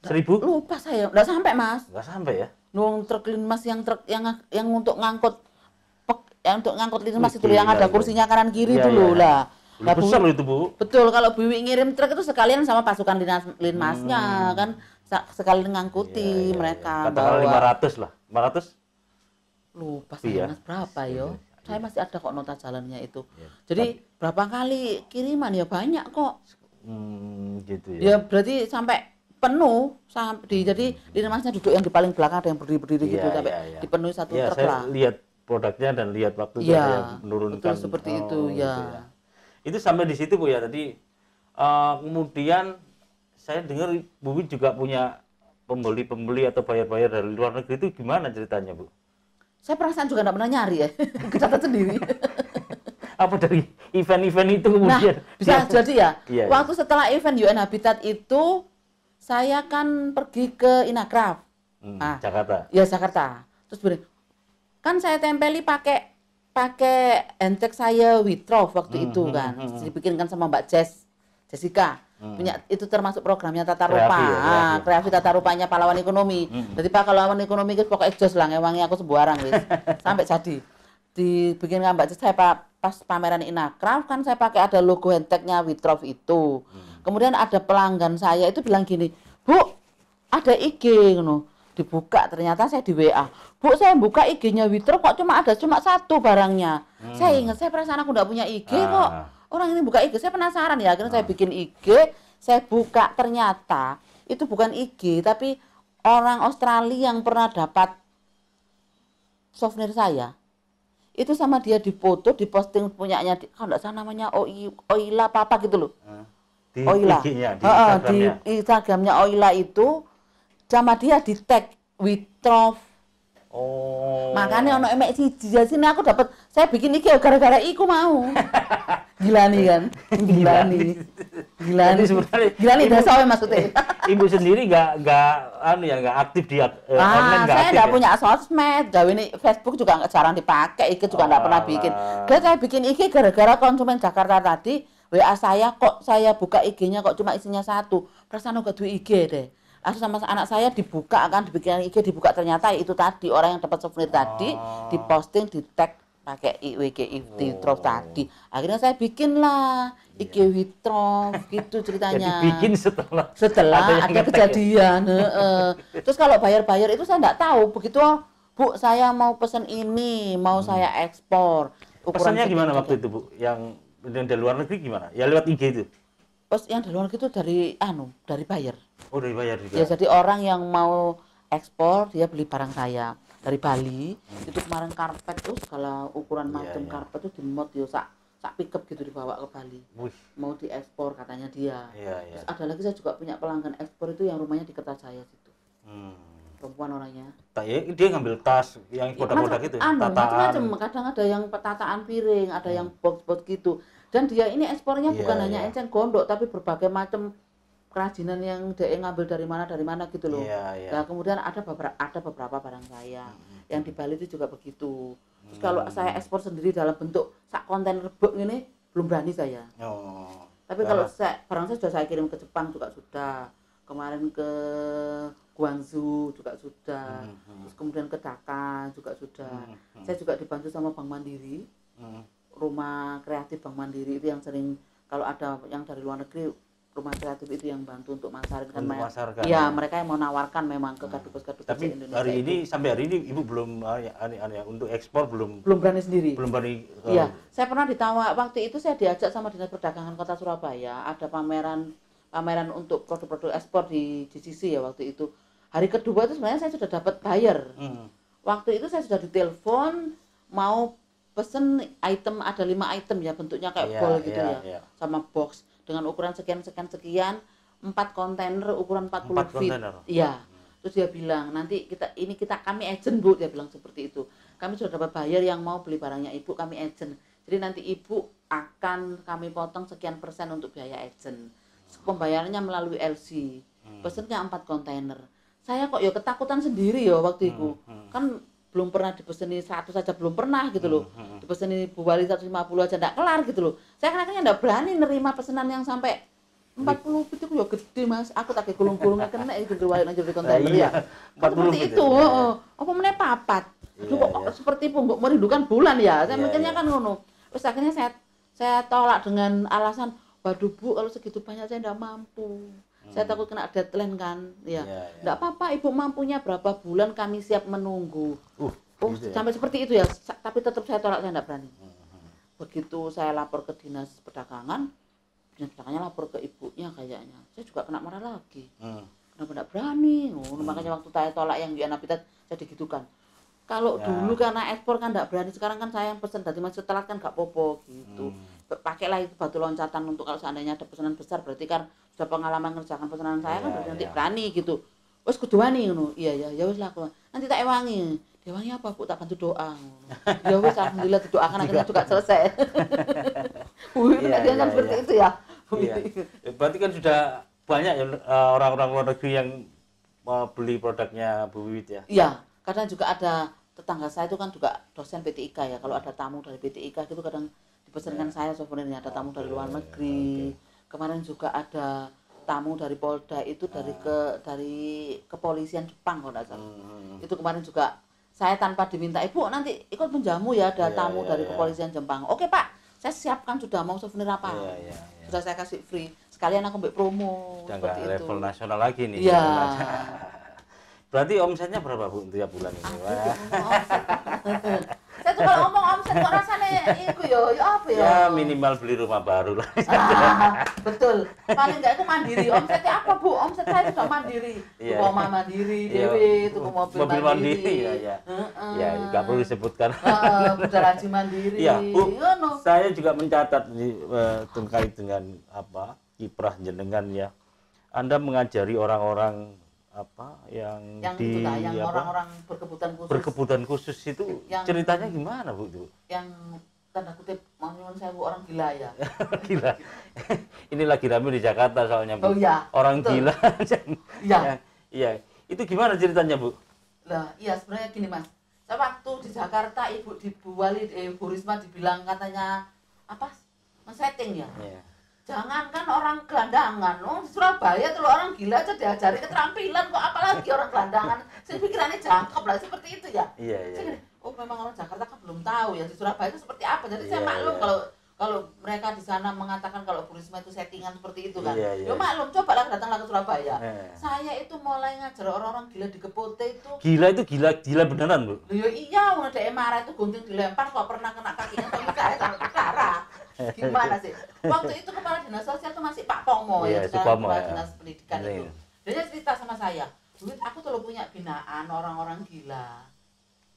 1.000? Lupa saya, enggak sampai, Mas. Enggak sampai ya? Nung truk linmas yang untuk ngangkut linmas itu yang ada kursinya kanan kiri dulu lah. Besar loh itu, Bu. Betul, kalau Bu Wiwi ngirim truk itu sekalian sama pasukan linmasnya kan, sekalian ngangkuti mereka. Katakanlah 500 lah. 500? Lupa saya, Mas, berapa yo? Saya masih ada kok nota jalannya itu. Jadi berapa kali kiriman ya banyak kok. Gitu ya. Ya berarti sampai penuh jadi linmasnya duduk yang di paling belakang, ada yang berdiri gitu sampai dipenuhi satu truk lah. Saya lihat produknya dan lihat waktu saya menurunkan. Betul, seperti itu ya. Gitu ya. Itu sampai di situ, Bu ya. Tadi kemudian saya dengar Bu Wiwi juga punya pembeli atau bayar-bayar dari luar negeri, itu gimana ceritanya, Bu? Saya perasaan juga enggak pernah nyari ya, kecatat sendiri. Apa dari event-event itu kemudian? Nah, bisa jadi ya. Iya. Waktu setelah event UN Habitat itu saya kan pergi ke Inagraf. Jakarta. Ya Jakarta. Terus kan saya tempeli pakai handtag saya Witrof waktu itu kan. Dibikinkan sama Mbak Jessica. Punya itu termasuk programnya tata rupa. Kreasi tata rupanya pahlawan ekonomi. Jadi pahlawan ekonomi itu pokoknya jos lah ngewangi aku sembarang wis. Sampai jadi dibikinkan Mbak Jessica pas pameran Inagraf kan saya pakai ada logo handtagnya Witrof itu. Kemudian ada pelanggan saya itu bilang gini, "Bu, ada IG ngono." Dibuka ternyata saya di WA. "Bu, saya buka IG-nya Witrof kok cuma satu barangnya." Saya ingat saya perasaan aku enggak punya IG kok. Orang ini buka IG, saya penasaran ya. Akhirnya saya bikin IG, saya buka ternyata itu bukan IG tapi orang Australia yang pernah dapat souvenir saya. Itu sama dia difoto, diposting punyanya kalau enggak salah namanya Oila apa gitu loh. Di Oila. Di Instagramnya Oila itu sama dia di tag Witrof. Makanya ono emek siji sini aku dapat saya bikin iki gara-gara iku mau. Gila nih kan. Gila nih desa maksudnya. Ibu sendiri enggak aktif di online enggak saya aktif. enggak punya sosmed, gawe ini Facebook juga jarang dipakai, IG juga enggak pernah bikin. Dan saya bikin IG gara-gara konsumen Jakarta tadi WA saya kok saya buka IG-nya kok cuma isinya satu. Perasaan enggak duwe IG deh. Aku sama anak saya dibuka kan, dibikin IG dibuka ternyata itu tadi orang yang dapat souvenir tadi diposting di tag pakai IG Witrof tadi. Akhirnya saya bikin lah IG Witrof gitu ceritanya. Jadi bikin setelah ada kejadian. Terus kalau bayar itu saya enggak tahu. Begitu, "Bu, saya mau pesen ini, mau saya ekspor." Pesannya gimana waktu itu, Bu? Yang dari luar negeri gimana? Ya lewat IG itu. Pas yang dari luar itu dari buyer. Oh, dari bayar juga. Ya jadi orang yang mau ekspor dia beli barang saya dari Bali. Itu kemarin karpet tuh segala ukuran macam karpet tuh dimod yo sak pickup gitu dibawa ke Bali. Mau diekspor katanya dia. Terus ada lagi saya juga punya pelanggan ekspor itu yang rumahnya di Kertajaya situ. Perempuan orangnya. Dia ngambil tas yang kotak-kotak gitu. Macam-macam. Kadang ada yang tataan piring, ada yang box-box gitu. Dan dia ini ekspornya bukan hanya enceng gondok tapi berbagai macam kerajinan yang dia ngambil dari mana gitu loh. Nah, kemudian ada beberapa barang saya yang di Bali itu juga begitu. Terus kalau saya ekspor sendiri dalam bentuk sak kontainer box ini belum berani saya. Tapi kalau barang saya sudah saya kirim ke Jepang juga sudah. Kemarin ke Guangzhou juga sudah. Terus kemudian ke Dhaka juga sudah. Saya juga dibantu sama Bank Mandiri. Rumah kreatif Bank Mandiri itu yang sering kalau ada yang dari luar negeri rumah kreatif itu yang bantu untuk masarin kan mereka yang mau nawarkan memang ke kadupes-kadupes Indonesia. Tapi sampai hari ini Ibu belum untuk ekspor belum berani sendiri. Belum berani. Iya, saya pernah waktu itu saya diajak sama Dinas Perdagangan Kota Surabaya, ada pameran untuk produk-produk ekspor di GCC ya waktu itu. Hari kedua itu sebenarnya saya sudah dapat buyer. Waktu itu saya sudah ditelepon mau pesen item, ada 5 item ya bentuknya kayak bol gitu ya. Sama box dengan ukuran sekian 4 kontainer ukuran 40 feet. Iya. Terus dia bilang, "Nanti kami agent, Bu." Dia bilang seperti itu. "Kami sudah dapat buyer yang mau beli barangnya Ibu, kami agent. Jadi nanti Ibu akan kami potong sekian persen untuk biaya agent. Pembayarannya melalui LC. Pesennya 4 kontainer." Saya kok ya ketakutan sendiri ya waktu itu. Kan belum pernah dipeseni 100 saja belum pernah gitu loh. Dipeseni Bu Wali 150 aja enggak kelar gitu loh. Saya kan enggak berani nerima pesanan yang sampai 40 feet itu ya gede Mas. Aku tak gulung-gulungnya kena gitu Wali nang jero kontainer ya. 40 feet itu, heeh. Apa meneh papat. Aduh kok seperti pungguk merindukan bulan ya. Saya mikirnya kan ngono. Terus akhirnya saya tolak dengan alasan, "Waduh Bu, kalau segitu banyak saya enggak mampu. Saya takut kena deadline kan." Enggak apa-apa, Ibu mampunya berapa bulan kami siap menunggu. Gitu sampai seperti itu ya. Tapi tetap saya tolak, saya enggak berani. Begitu saya lapor ke Dinas Perdagangan, Dinas Perdagangannya lapor ke ibunya kayaknya. Saya juga kena marah lagi. Kenapa enggak berani? Makanya waktu saya tolak yang di Habitat saya digitukan. Kalau dulu karena ekspor kan enggak berani, sekarang kan saya yang pesen dari masih telat kan enggak popo gitu. Pakailah itu batu loncatan untuk kalau seandainya ada pesanan besar berarti kan sudah pengalaman ngerjakan pesanan saya kan berarti nanti berani gitu. Wes kudu wani ngono. Iya ya wes lah aku. Nanti tak ewangi. Dewangi apa Bu? Tak bantu doa. Ya wes alhamdulillah didoakan akhirnya juga selesai. Kan seperti itu ya. Berarti kan sudah banyak ya orang-orang luar negeri yang beli produknya Bu Wiwit ya. Iya, kadang juga ada tetangga saya itu kan juga dosen PTIK ya. Kalau ada tamu dari PTIK gitu kadang dipesankan saya souvenirnya, ada tamu dari luar negeri. Kemarin juga ada tamu dari Polda itu dari kepolisian Jepang kalau nggak salah. Itu kemarin juga saya tanpa diminta, Ibu nanti ikut menjamu ya, ada tamu dari kepolisian Jepang. Oke Pak, saya siapkan sudah mau souvenir apa. Sudah saya kasih free. Sekalian aku ambil promo. Udah seperti nggak itu. level nasional lagi nih. Iya. Berarti omsetnya berapa Bu tiap bulan ini? Saya tuh kalau ngomong omset kok rasanya itu ya apa ya? Ya minimal beli rumah baru lah. Betul. Paling enggak itu mandiri. Omsetnya apa Bu? Omset saya sudah mandiri. Tuku omah mandiri, dewe, tuku mobil mandiri. Ya. Ya, nggak perlu disebutkan. Budal haji mandiri. Ya, Bu. Saya juga mencatat terkait dengan kiprah jenengan ya. Anda mengajari orang-orang yang di orang-orang berkebutuhan khusus itu ceritanya gimana Bu itu? Yang tanda kutip mau nyuwun sewu orang gila ya. Gila. Ini lagi rame di Jakarta soalnya Bu. Oh iya. Orang betul. Gila. Iya. Iya. Itu gimana ceritanya Bu? Lah, iya sebenarnya gini Mas. Saya waktu di Jakarta Ibu Bu Risma dibilang katanya men-setting ya. Iya. Jangankan orang gelandangan, di Surabaya tuh orang gila aja diajari keterampilan kok, apalagi orang gelandangan. Saya pikirannya jangkep lah seperti itu ya. Iya. Saya memang orang Jakarta kan belum tahu ya di Surabaya itu seperti apa. Jadi saya maklum kalau mereka di sana mengatakan kalau Bu Risma itu settingan seperti itu kan. Ya maklum, cobalah datanglah ke Surabaya. Saya itu mulai ngajar orang-orang gila di Kepote itu. Gila itu gila beneran Bu? Ya iya, udah ada marah itu gunting dilempar kok pernah kena kakinya tapi saya sampai berdarah. Gimana sih? Waktu itu kepala dinas sosial itu masih Pak Pomo sekarang kepala dinas pendidikan itu. Dia cerita sama saya, duit aku tuh punya binaan orang-orang gila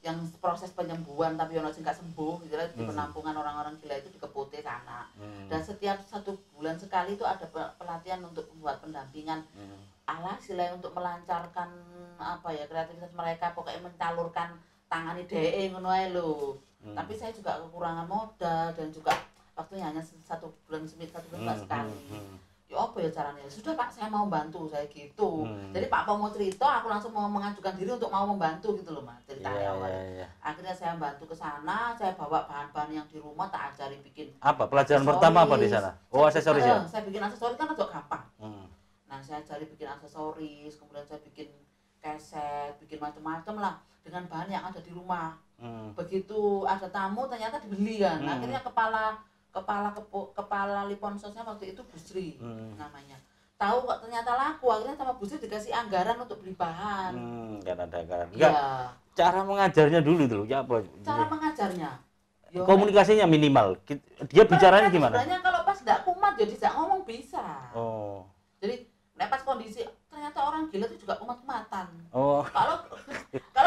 yang proses penyembuhan tapi ono sing gak sembuh gitu di penampungan orang-orang gila itu di Kepote sana. Dan setiap 1 bulan sekali itu ada pelatihan untuk membuat pendampingan alhasil untuk melancarkan kreativitas mereka, pokoknya mencalurkan tangani DE ngono ae lho. Tapi saya juga kekurangan modal dan juga waktunya hanya 1 bulan sekali. Ya apa ya caranya? Sudah Pak, saya mau bantu saya gitu. Jadi Pak mau cerita, aku langsung mau mengajukan diri untuk mau membantu gitu loh Mas ceritanya awalnya. Akhirnya saya bantu ke sana, saya bawa bahan-bahan yang di rumah tak ajari bikin. Apa pelajaran pertama apa di sana? Oh aksesoris ya? Saya bikin aksesoris kan agak gampang. Nah saya ajari bikin aksesoris, kemudian saya bikin keset, bikin macam-macam lah dengan bahan yang ada di rumah. Begitu ada tamu ternyata dibeli kan. Akhirnya kepala Liponsosnya waktu itu Bu Sri namanya. Tahu kok ternyata laku, akhirnya sama Bu Sri dikasih anggaran untuk beli bahan. Kan ada anggaran. Enggak. Cara mengajarnya dulu tuh, ya apa? Cara mengajarnya. Komunikasinya minimal. Dia bicaranya gimana? Sebenarnya kalau pas enggak kumat jadi enggak ngomong bisa. Oh. Jadi pas kondisi ternyata orang gila itu juga kumat-kumatan. Oh. Kalau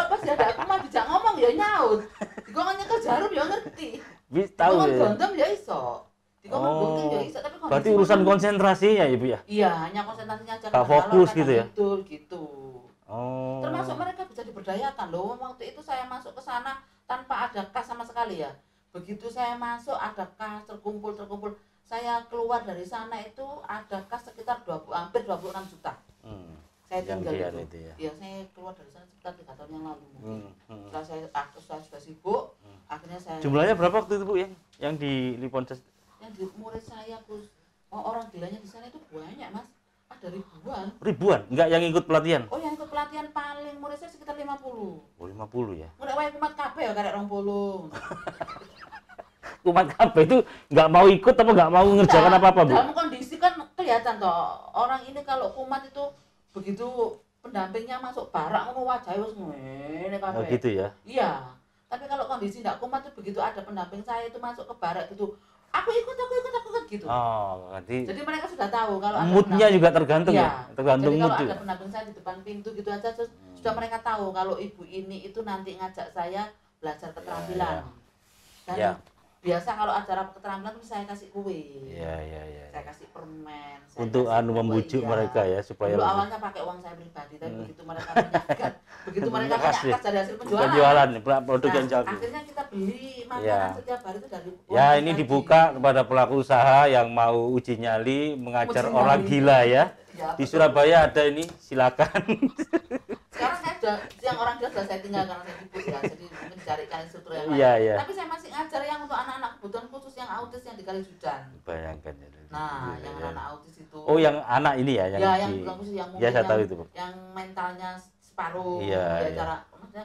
pas dia enggak kumat bisa ngomong ya nyaut. Dikongnya ke jarum ya ngerti. Tahu ya. Gondom ya iso. Dikongkon gunting ya iso tapi berarti urusan konsentrasinya ya Bu ya? Iya, hanya konsentrasinya aja. Gak fokus gitu ya? Betul gitu. Oh. Termasuk mereka bisa diberdayakan loh. Waktu itu saya masuk ke sana tanpa ada kas sama sekali ya. Begitu saya masuk ada kas terkumpul. Saya keluar dari sana itu ada kas sekitar hampir 26 juta. Saya tinggal itu. Ya saya keluar dari sana sekitar 3 tahun yang lalu mungkin. Setelah saya sudah sibuk, akhirnya saya. Jumlahnya berapa waktu itu Bu yang di Liponses? Yang di murid saya orang gilanya di sana itu banyak Mas. Ada ribuan. Ribuan? Enggak yang ikut pelatihan? Oh yang ikut pelatihan paling murid saya sekitar 50. Oh 50 ya? Murid wae kumat kabeh ya karek 20. Kumat kabeh itu nggak mau ikut atau nggak mau ngerjakan apa-apa Bu? Dalam kondisi kan kelihatan toh orang ini kalau kumat itu begitu pendampingnya masuk barak ngono wajahe wis ngene kabeh. Oh gitu ya? Iya. Tapi kalau kondisi enggak kumat itu begitu ada pendamping saya itu masuk ke barak gitu. Aku ikut gitu. Oh, nanti. Jadi mereka sudah tahu kalau ada moodnya juga tergantung ya? Tergantung mood. Jadi kalau ada pendamping saya di depan pintu gitu aja sudah mereka tahu kalau ibu ini itu nanti ngajak saya belajar keterampilan. Dan biasa kalau acara keterampilan saya kasih kue. Iya. Saya kasih permen. Untuk membujuk mereka ya supaya. Dulu awalnya pakai uang saya pribadi, tapi begitu mereka menyaksikan, begitu mereka menyaksikan dari hasil penjualan. Produk yang jadi. Akhirnya kita beli makanan setiap hari itu dari. Ya ini dibuka kepada pelaku usaha yang mau uji nyali mengajar orang gila ya. Ya, Di betul. Surabaya ada ini, silakan. Sekarang saya yang orang gila sudah saya tinggal karena saya sibuk ya, jadi mungkin carikan instruktur yang lain. Iya, iya. Tapi saya masih ngajar yang untuk anak-anak kebutuhan khusus yang autis yang di Kalijudan. Bayangkan ya. Nah, Iya, yang iya. anak autis itu. Oh, yang anak ini ya, yang ya, di... yang kebutuhan khusus yang Ya, mungkin saya tahu itu, Bu. yang mentalnya separuh, Iya, ya iya. cara maksudnya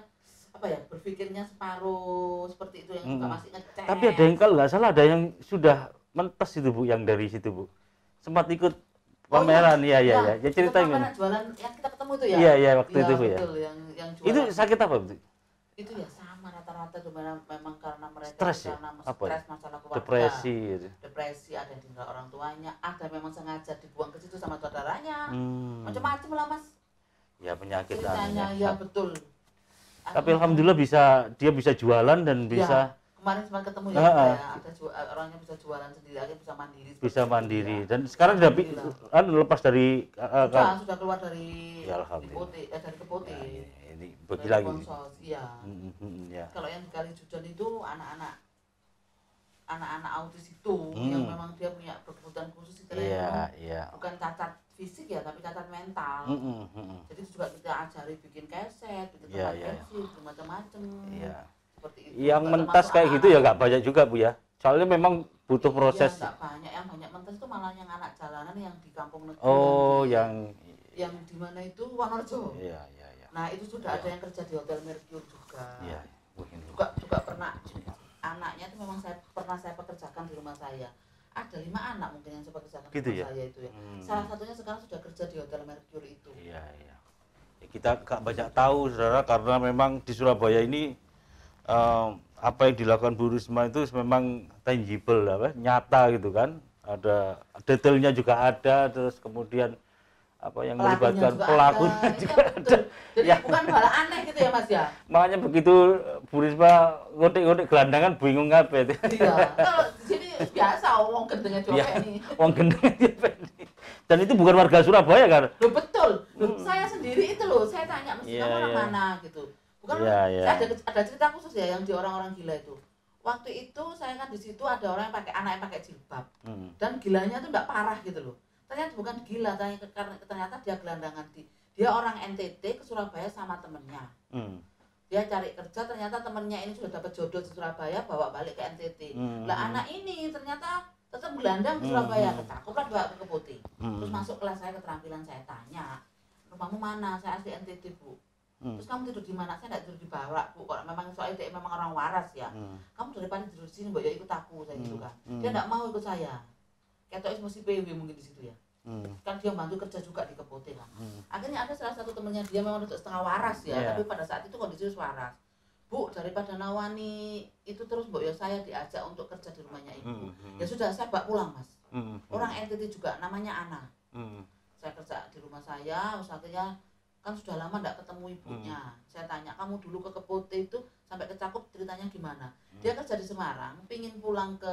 apa ya, berpikirnya separuh seperti itu yang juga masih ngecek. Tapi ada yang kalau nggak salah ada yang sudah mentes itu Bu, yang dari situ Bu. Sempat ikut pameran, iya, iya, iya. Ya ceritain. Pameran jualan yang kita ketemu itu ya. Iya, iya, waktu Iya, itu Bu ya. betul, yang jualan. Itu sakit apa Bu? Itu ya sama rata-rata tuh memang karena mereka Stres ya? karena Apa stres ya? masalah keluarga, Depresi gitu. depresi, ada yang tinggal orang tuanya, ada memang sengaja dibuang ke situ sama saudaranya, Hmm. macam-macam lah Mas Ya penyakit ceritanya. anunya. Ya betul. Tapi alhamdulillah dia bisa jualan dan bisa Kemarin sempat ketemu ya, Heeh. ada orangnya bisa jualan sendiri, akhirnya bisa mandiri. bisa seperti mandiri itu ya. dan sekarang sudah Alhamdulillah. lepas dari Sudah keluar dari Ya, alhamdulillah. dari Kepote. Ya, ini bagi Dari lagi. Konsos, iya. Ya. Kalau yang di Kalijudan itu anak-anak autis itu yang memang dia punya kebutuhan khusus itu Iya, iya. bukan cacat fisik ya, tapi cacat mental. Jadi itu juga kita ajari bikin keset, bikin Iya, tempat iya. pensil, bikin macam-macam. Iya. Seperti itu. Yang Juga mentas termasuk kayak gitu ya nggak banyak juga Bu ya. Soalnya memang butuh proses. Iya, nggak banyak. Yang banyak mentas itu malah yang anak jalanan yang di kampung negeri. Oh, yang yang di mana itu Wonorejo. iya, iya, iya. Nah, itu sudah ada yang kerja di Hotel Mercure juga. Iya. Wah, ini. Juga pernah anaknya itu memang saya pekerjakan di rumah saya. Ada 5 anak mungkin yang saya pekerjakan Gitu di ya? rumah saya itu ya. Salah satunya sekarang sudah kerja di Hotel Mercure itu. Iya, iya. Ya, kita nggak banyak tahu saudara karena memang di Surabaya ini apa yang dilakukan Bu Risma itu memang tangible nyata gitu kan. Ada detailnya juga ada, terus kemudian apa yang melibatkan pelakunya juga ada. Jadi Ya. bukan hal aneh gitu ya Mas ya. Makanya begitu Bu Risma ngotek-ngotek gelandangan bingung ngapa itu. Iya. Kalau di sini biasa wong gendengnya Ya, diopeni. wong gendeng diopeni. Dan itu bukan warga Surabaya kan? Loh betul. Loh, saya sendiri itu loh, saya tanya mesti Iya, kamu orang iya. mana gitu. Bukan Iya, iya. saya ada cerita khusus ya yang di orang-orang gila itu. Waktu itu saya kan di situ ada orang yang pakai anak yang pakai jilbab. Dan gilanya tuh enggak parah gitu loh. Ternyata bukan gila, ternyata dia gelandangan dia orang NTT ke Surabaya sama temennya. Dia cari kerja, ternyata temennya ini sudah dapat jodoh di Surabaya, bawa balik ke NTT. Lah anak ini ternyata tetap gelandang di Surabaya, ketakutlah bawa ke Kepote. Terus masuk kelas saya keterampilan, saya tanya, rumahmu mana? Saya asli NTT Bu. Terus kamu tidur di mana? Saya nggak tidur di barak Bu. Kalau memang soalnya dia memang orang waras ya. Kamu daripada tidur di sini, Mbak ya ikut aku, saya gitu kan. Dia nggak mau ikut saya. Ketok mesti PW mungkin di situ ya. Kan dia bantu kerja juga di Kepote kan. Akhirnya ada salah satu temennya dia memang untuk setengah waras ya, tapi pada saat itu kondisinya waras. Bu, daripada nawani itu terus Mbak ya saya diajak untuk kerja di rumahnya Ibu. Ya sudah saya bawa pulang Mas. Orang NTT juga namanya Ana. Saya kerja di rumah saya, akhirnya kan sudah lama enggak ketemu ibunya. Saya tanya, kamu dulu ke Kepote itu sampai ke Cakup ceritanya gimana? Dia kerja di Semarang, pingin pulang ke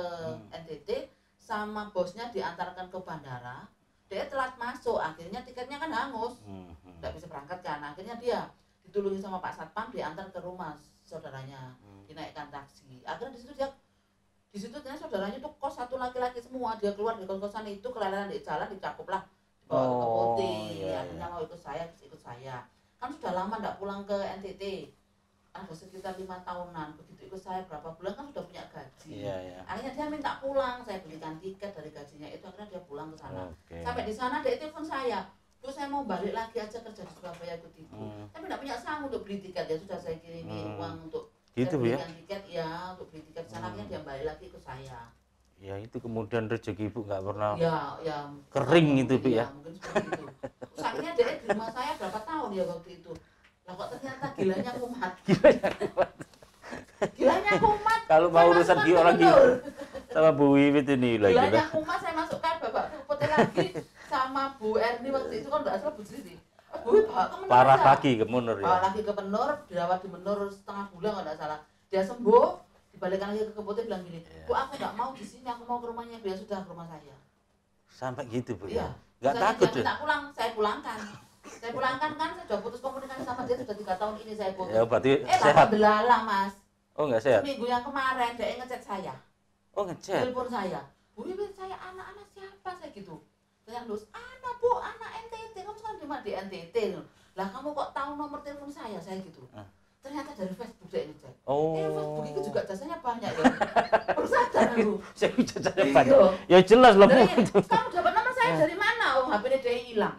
NTT sama bosnya diantarkan ke bandara. Dia telat masuk, akhirnya tiketnya kan hangus, nggak bisa berangkat kan. Akhirnya dia ditulungi sama Pak Satpam, diantar ke rumah saudaranya, dinaikkan taksi. Akhirnya di situ ternyata saudaranya tuh kos satu laki-laki semua. Dia keluar di kos-kosan itu kelelahan di jalan, dicakup lah, dibawa ke Kepote. Akhirnya mau ikut saya. Kan sudah lama nggak pulang ke NTT. Ada sekitar 5 tahunan, begitu ikut saya berapa bulan kan sudah punya gaji. Akhirnya dia minta pulang, saya belikan tiket dari gajinya itu, akhirnya dia pulang ke sana. Sampai di sana dia telepon saya, Bu saya mau balik lagi aja kerja di Surabaya ikut Ibu. Tapi tidak punya sanggup untuk beli tiket, ya sudah saya kirimi uang untuk gitu, saya belikan tiket ya, untuk beli tiket di sana. Akhirnya dia balik lagi ke saya. Ya itu kemudian rezeki Ibu nggak pernah Ya kering itu Bu ya. Mungkin seperti itu. Terus akhirnya dia di rumah saya berapa tahun ya waktu itu. Lah kok ternyata gilanya kumat. Gilanya kumat. Kalau mau urusan di orang gila sama Bu Wiwit ini lagi. Gilanya kumat saya masukkan Bapak Kepote lagi sama Bu Erni waktu itu kan enggak salah Bu Sri. Bu bawa ke Menur. Parah lagi ke Menur ya. Bawa lagi ke Menur, dirawat di Menur setengah bulan kalau enggak salah. Dia sembuh, dibalikkan lagi ke Kepote bilang gini, Bu aku enggak mau di sini, aku mau ke rumahnya. Dia sudah ke rumah saya. Sampai gitu Bu Iya. ya. Enggak takut dia minta pulang, saya pulangkan. Saya pulangkan kan, saya sudah putus komunikasi sama dia sudah 3 tahun ini saya putus. Ya berarti sehat. Belalang Mas. Oh enggak sehat. Seminggu yang kemarin dia ngechat saya. Oh ngechat. Telepon saya. Bu Wiwit saya anak-anak siapa saya gitu. Ternyata lulus, Bu, anak NTT, kamu sekarang di mana di NTT? Lah kamu kok tahu nomor telepon saya gitu. Ternyata dari Facebook saya ngecek. Facebook itu juga jasanya banyak ya. Baru sadar aku. Saya jasanya banyak. Ya jelas lah Bu. Kamu dapat nomor saya dari mana? HP-nya dia hilang.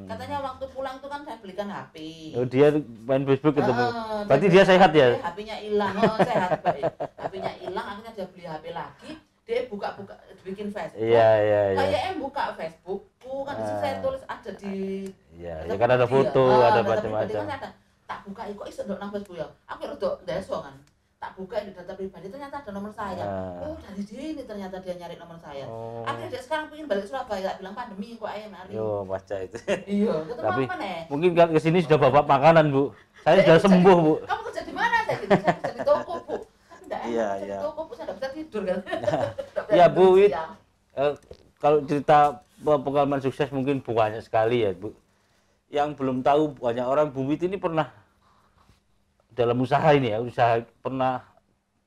Katanya waktu pulang itu kan saya belikan HP. Oh, dia main Facebook ketemu. Berarti dia sehat ya? HP-nya hilang, sehat baik. HP-nya hilang, akhirnya dia beli HP lagi. Dia buka-buka, bikin Facebook. Iya. Kayaknya buka Facebookku kan disitu saya tulis ada di. Iya, kan ada foto, ada macam-macam. Tak buka, kok iso ndok nang Facebook ya? Aku rada ndeso kan. Tak buka di data pribadi ternyata ada nomor saya. Oh, dari sini ternyata dia nyari nomor saya. Akhirnya dia sekarang pengen balik Surabaya, bilang pandemi kok ayo mari. Yo, baca itu. Iya, ketemu Tapi apa nih? mungkin kalau ke sini sudah bawa makanan, Bu. Saya sudah sembuh, Bu. Kamu kerja di mana? Saya gitu, saya kerja di toko, Bu. Tapi enggak enak kerja di toko, Bu, saya enggak bisa tidur kan. Ya, Bu, kalau cerita pengalaman sukses mungkin banyak sekali ya, Bu. Yang belum tahu banyak orang, Bu Wit ini pernah dalam usaha ini ya, pernah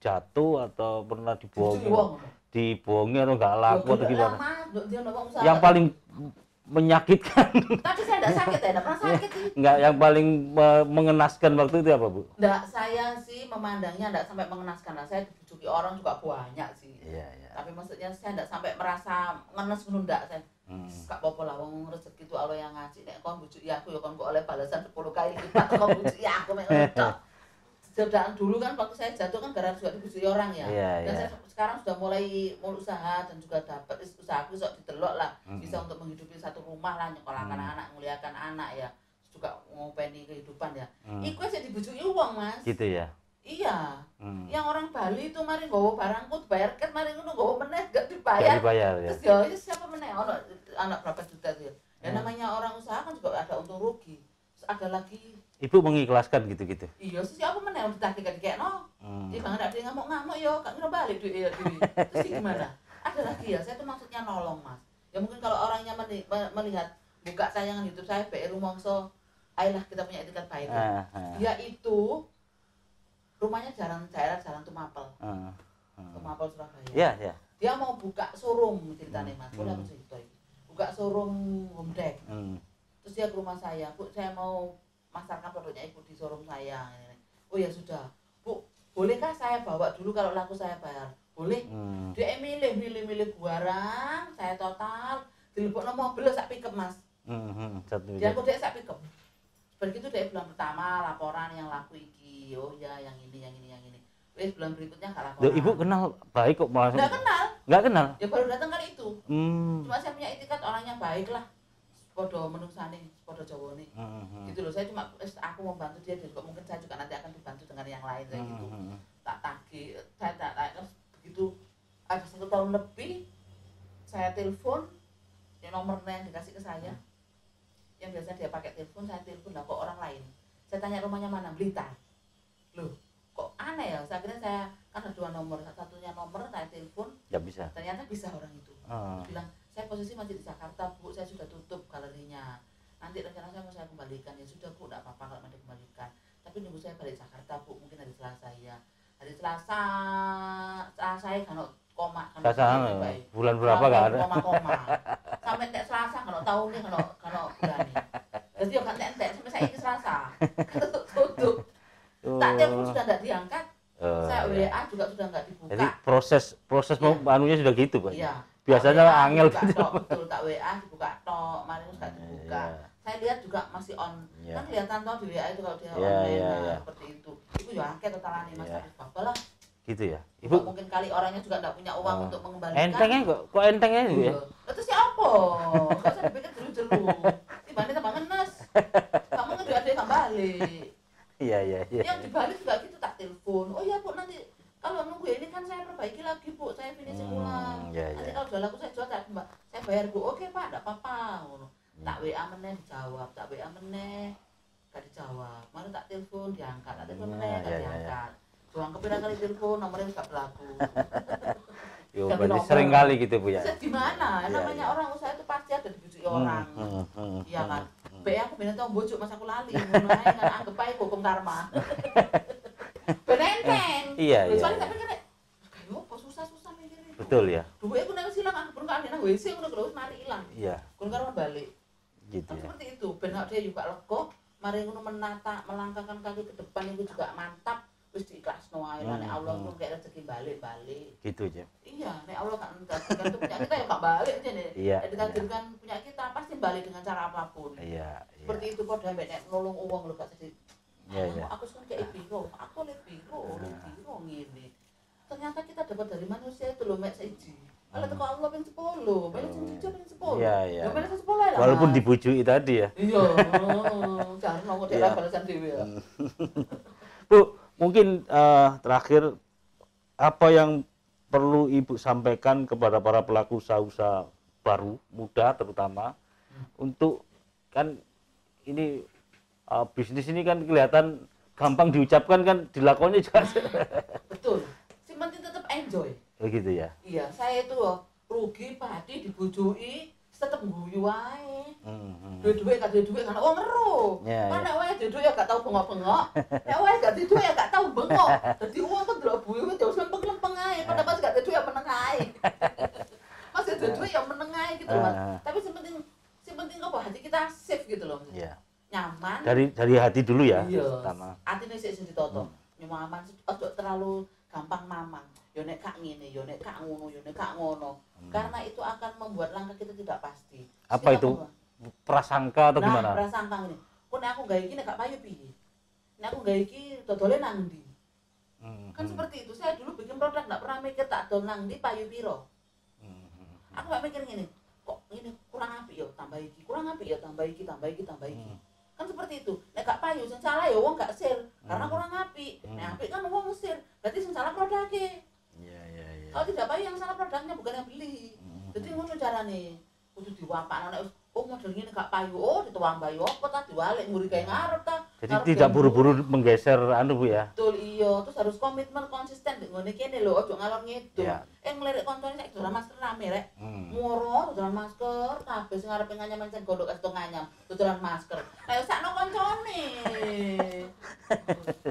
jatuh atau pernah dibohongi atau nggak laku atau gimana? Yang paling menyakitkan. Tapi saya enggak sakit ya, enggak pernah sakit sih. Enggak, yang paling mengenaskan waktu itu apa, Bu? Enggak, saya sih memandangnya enggak sampai mengenaskan lah. Saya dibujuki orang juga banyak sih. Iya. Tapi maksudnya saya enggak sampai merasa ngenes ngono ndak saya. Gak apa-apa lah, wong rezeki itu Allah yang ngasih. Nek kon bujuki aku ya kon kok oleh balasan 10 kali lipat kon bujuki aku mek ngono. Sedang dulu kan waktu saya jatuh kan gara-gara juga dibujuki orang ya. Dan saya sekarang sudah mulai usaha dan juga dapat usahaku sok didelok lah. Bisa untuk menghidupi satu rumah lah, nyekolahkan anak, nguliakan anak ya. Juga ngopeni kehidupan ya. Iku aja dibujuki wong, Mas. Gitu ya. Iya. Yang orang Bali itu mari nggawa barangku dibayar ket mari ngono nggawa meneh gak dibayar. Ya. Terus ya siapa meneh ono anak berapa juta itu ya. Ya namanya orang usaha kan juga ada untung rugi. Terus ada lagi Ibu mengikhlaskan gitu-gitu. Iya, siapa meneh ditagih dikekno. Timbang ada dia ngamuk-ngamuk ya gak ngira balik duit ya duit. Terus gimana? Ada lagi ya, saya tuh maksudnya nolong, Mas. Ya mungkin kalau orangnya melihat buka tayangan YouTube saya BR Rumongso, ayolah kita punya etikat baik. Dia itu rumahnya daerah Jalan Tumapel. Tumapel Surabaya. Iya. Dia mau buka showroom ceritanya, Mas. Boleh aku cerita ini. Buka showroom home deck. Terus dia ke rumah saya, Bu, saya mau masarkan produknya Ibu di showroom saya. Oh ya sudah, Bu, bolehkah saya bawa dulu kalau laku saya bayar? Boleh. Dia milih barang, saya total, dilebokno mobil sak pickup, Mas. Dia kok dia sak pickup. Begitu dia bulan pertama laporan yang laku iki, oh ya yang ini. Wes bulan berikutnya enggak laporan. Ibu kenal baik kok Mas? Enggak kenal. Ya baru datang kali itu. Cuma saya punya etikat orangnya baik lah. Podo menungsane, podo Jawane. Gitu loh, saya cuma aku mau bantu dia kok mungkin saya juga nanti akan dibantu dengan yang lain kayak gitu. Tak tagih, saya terus begitu ada 1 tahun lebih saya telepon yang nomornya yang dikasih ke saya. Yang biasa dia pakai telepon, saya telepon lah kok orang lain. Saya tanya rumahnya mana, Blitar. Loh, kok aneh ya? Akhirnya saya kan ada 2 nomor, satunya nomor saya telepon. Ya bisa. Ternyata bisa orang itu. Bilang, saya posisi masih di Jakarta, Bu, saya sudah tutup galerinya. Nanti rencana saya mau saya kembalikan. Ya sudah, Bu, enggak apa-apa kalau mau dikembalikan. Tapi nunggu saya balik Jakarta, Bu, mungkin hari Selasa ya. Hari Selasa saya kan koma kan. Bulan berapa enggak ada. Koma. Sampai nek Selasa kan tahun nih kan bulan nih. Jadi yo kan entek sampai saya ini Selasa. Tutup. Tak telepon sudah enggak diangkat. Saya WA juga sudah enggak dibuka. Jadi proses anunya sudah gitu, Pak. Iya. Biasanya angel gitu. Betul, tak WA dibuka tok, mari enggak dibuka. Saya lihat juga masih on. Kan kelihatan toh di WA itu kalau dia online seperti itu. Itu ya akeh totalane Mas Bapak lah. Gitu ya. Ibu mungkin kali orangnya juga enggak punya uang untuk mengembalikan. Entengnya kok entengnya gitu ya. Terus siapa? Enggak usah dipikir jeru-jeru. Tibane tambah ngenes. Kamu ngeduwe ade balik. Iya. Yang dibalik juga gitu tak telepon. Oh iya, Bu, nanti kalau nunggu ini kan saya perbaiki lagi, Bu, saya finishing ulang. Nanti kalau udah laku saya jual, saya bayar, Bu. Oke, Pak, enggak apa-apa. Tak WA meneh dijawab, tak WA meneh enggak dijawab. Mari tak telepon diangkat, tak telepon meneh enggak diangkat. Juang kepira kali telepon nomornya enggak berlaku. Yo, berarti sering kali gitu, Bu ya. Gimana? Namanya orang usaha itu pasti ada dibujuki orang. Iya kan? Be aku bener tau bojo Mas aku lali, ngono ae kan anggap ae hukum karma. Benenteng. Iya. Soalnya tak pikir kayak apa susah-susah mikirnya. Betul ya. Duwe aku nek wis ilang aku kan nang WC ngono lho wis mari ilang. Iya. Kon karo balik. Gitu Kan ya. seperti itu, ben dia juga lega, mari ngono menata, melangkahkan kaki ke depan itu juga mantap, wis diikhlasno wae nek Allah ngono kayak rezeki balik-balik. Gitu aja. Iya, nek Allah kan mentakdirkan itu punya kita ya gak balik aja nih. Iya, Nek ditakdirkan punya kita pasti balik dengan cara apapun. Iya. Seperti itu kok nek nek nolong uang lho gak sedih. Iya. Aku kan kayak biro, aku oleh biro ngene. Ternyata kita dapat dari manusia itu loh mek seiji. Kalau teko Allah ping 10, melu sing 7 ping 10. Iya, iya. Ya melu sing 10 lah. Walaupun Mas. dibujui tadi ya. Iya, jarno kok Iya. dhewe balasan dhewe ya. Bu, mungkin terakhir apa yang perlu Ibu sampaikan kepada para pelaku usaha baru, muda terutama, untuk kan ini bisnis ini kan kelihatan gampang diucapkan kan dilakonnya juga. Betul. Si penting tetap enjoy. Begitu ya. Iya, saya itu rugi padi dibujui tetep guyu wae. Duit-duit gak duit kan wong ngeru. Iya, Mana wae duit ya gak tau bengok-bengok. Nek wae gak duit ya gak tau bengok. Dadi wong kok ndelok buyut ya wis lempeng-lempeng ae, padahal pas gak duit ya meneng ae. Mas duit ya meneng ae gitu Mas. Tapi sing penting apa hati kita safe gitu loh. Iya. Nyaman. Dari hati dulu ya. Iya. Pertama. Atine sik ditoto. Nyaman, ojo terlalu gampang mamang. Yo nek kak ngene, yo nek kak ngono, yo nek kak ngono. Karena itu akan membuat langkah kita tidak pasti. Apa itu? Prasangka atau gimana? Nah, prasangka ngene. Kok nek aku gawe iki nek gak payu piye? Nek aku gawe iki dodole nang ndi? Kan seperti itu. Saya dulu bikin produk enggak pernah mikir tak dol nang ndi payu piro. Aku gak mikir ngene. Kok ini kurang apik yo tambah iki, kurang apik yo tambah iki, tambah iki, tambah iki. Kan seperti itu. Nek gak payu sing salah ya wong gak share karena kurang apik. Nek apik kan wong share. Berarti sing salah produknya. Iya. Kalau tidak payu yang salah produknya bukan yang beli. Jadi ngono carane. Kudu diwapakno nek model ngene gak payu, dituang bayu apa ta diwalik nguri kae ngarep ta. Jadi tidak buru-buru menggeser anu Bu ya. Betul iya, terus harus komitmen konsisten nek ngene kene lho, ojo ngalor ngidul. Iya. Ngelirik koncone nek dolan masker rame rek. Moro dolan masker, kabeh sing arepe nganyam sing gondok kasto nganyam, dolan masker. Kayak sakno koncone.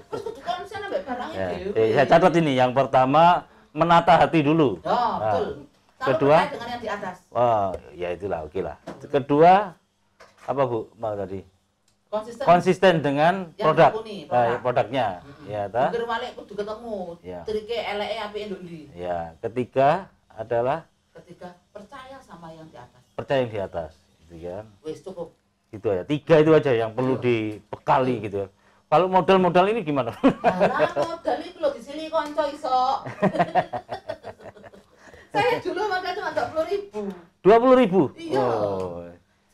Terus kudu konsen ambek barange dhewe. Saya catat ini yang pertama menata hati dulu. Ya, betul. Kedua, dengan yang di atas. wah, ya itulah, oke lah. Kedua, apa Bu? Mau tadi? Konsisten dengan yang produk, dilakoni, produknya, ya ta? Kudu walik kudu ketemu. Ya. Trike eleke apike nduk ndi. Ya, ketiga adalah Ketika percaya sama yang di atas. percaya yang di atas, gitu kan? Wis cukup. Gitu aja. Tiga itu aja yang perlu dibekali gitu. Kalau modal-modal ini gimana? Lah modal iki lho disili kanca iso. Saya dulu modal cuma 20.000. 20.000. Iya. Oh.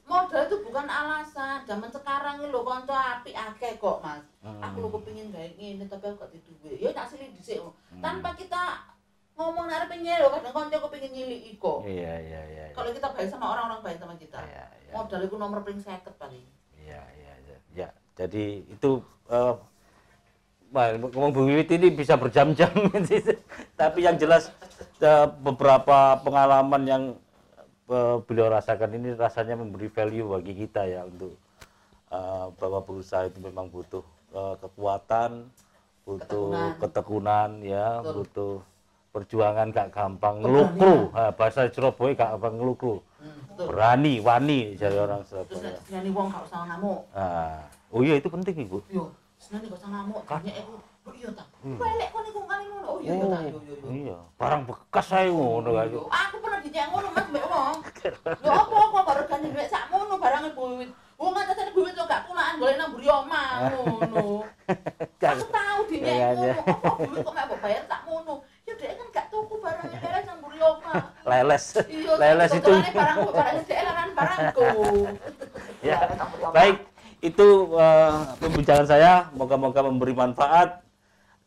Modal itu bukan alasan. Zaman sekarang ini lho kanca apik akeh kok, Mas. Aku lho kepengin gawe ngene tapi aku gak duwe. Ya tak sili dhisik. Tanpa kita ngomong arep pengen lho kadang kanca kepengin nyiliki kok. Iya. Kalau kita baik sama orang baik sama kita. Iya. Modal itu nomor paling 50 paling. Iya. Ya, jadi itu ngomong Bu Wiwit ini bisa berjam-jam. Tapi yang jelas beberapa pengalaman yang beliau rasakan ini rasanya memberi value bagi kita ya untuk bahwa berusaha itu memang butuh kekuatan, butuh ketekunan ya, butuh perjuangan gak gampang ngelukru. Bahasa Surabaya gak gampang ngelukru. Berani, wani jadi orang Surabaya. Terus nek wong gak usah ngamuk. Oh iya itu penting Ibu. Yo, seneng gak usah ngamuk. Banyak aku. Oh iya ta. Pelek kok niku kali ngono. Oh iya ta. Yo. Iya, barang bekas saya ngono kae. Aku pernah dijak ngono Mas mbek wong. Lho apa baru gani mbek sakmono barange buwit. Wong ngatasane buwit kok gak kulaan golek nang mburi omah ngono. Aku tahu dijak ngono. Apa buwit kok mek bayar sakmono. Ya dhek kan gak tuku barangnya leles nang mburi omah. Leles itu. Barangku dhek laran barangku. Ya. Baik, itu pembicaraan saya. Moga-moga memberi manfaat.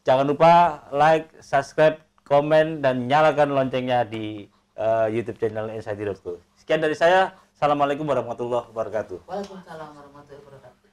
Jangan lupa like, subscribe, komen, dan nyalakan loncengnya di YouTube channel Insight.co. Sekian dari saya. Assalamualaikum warahmatullahi wabarakatuh. Waalaikumsalam warahmatullahi wabarakatuh.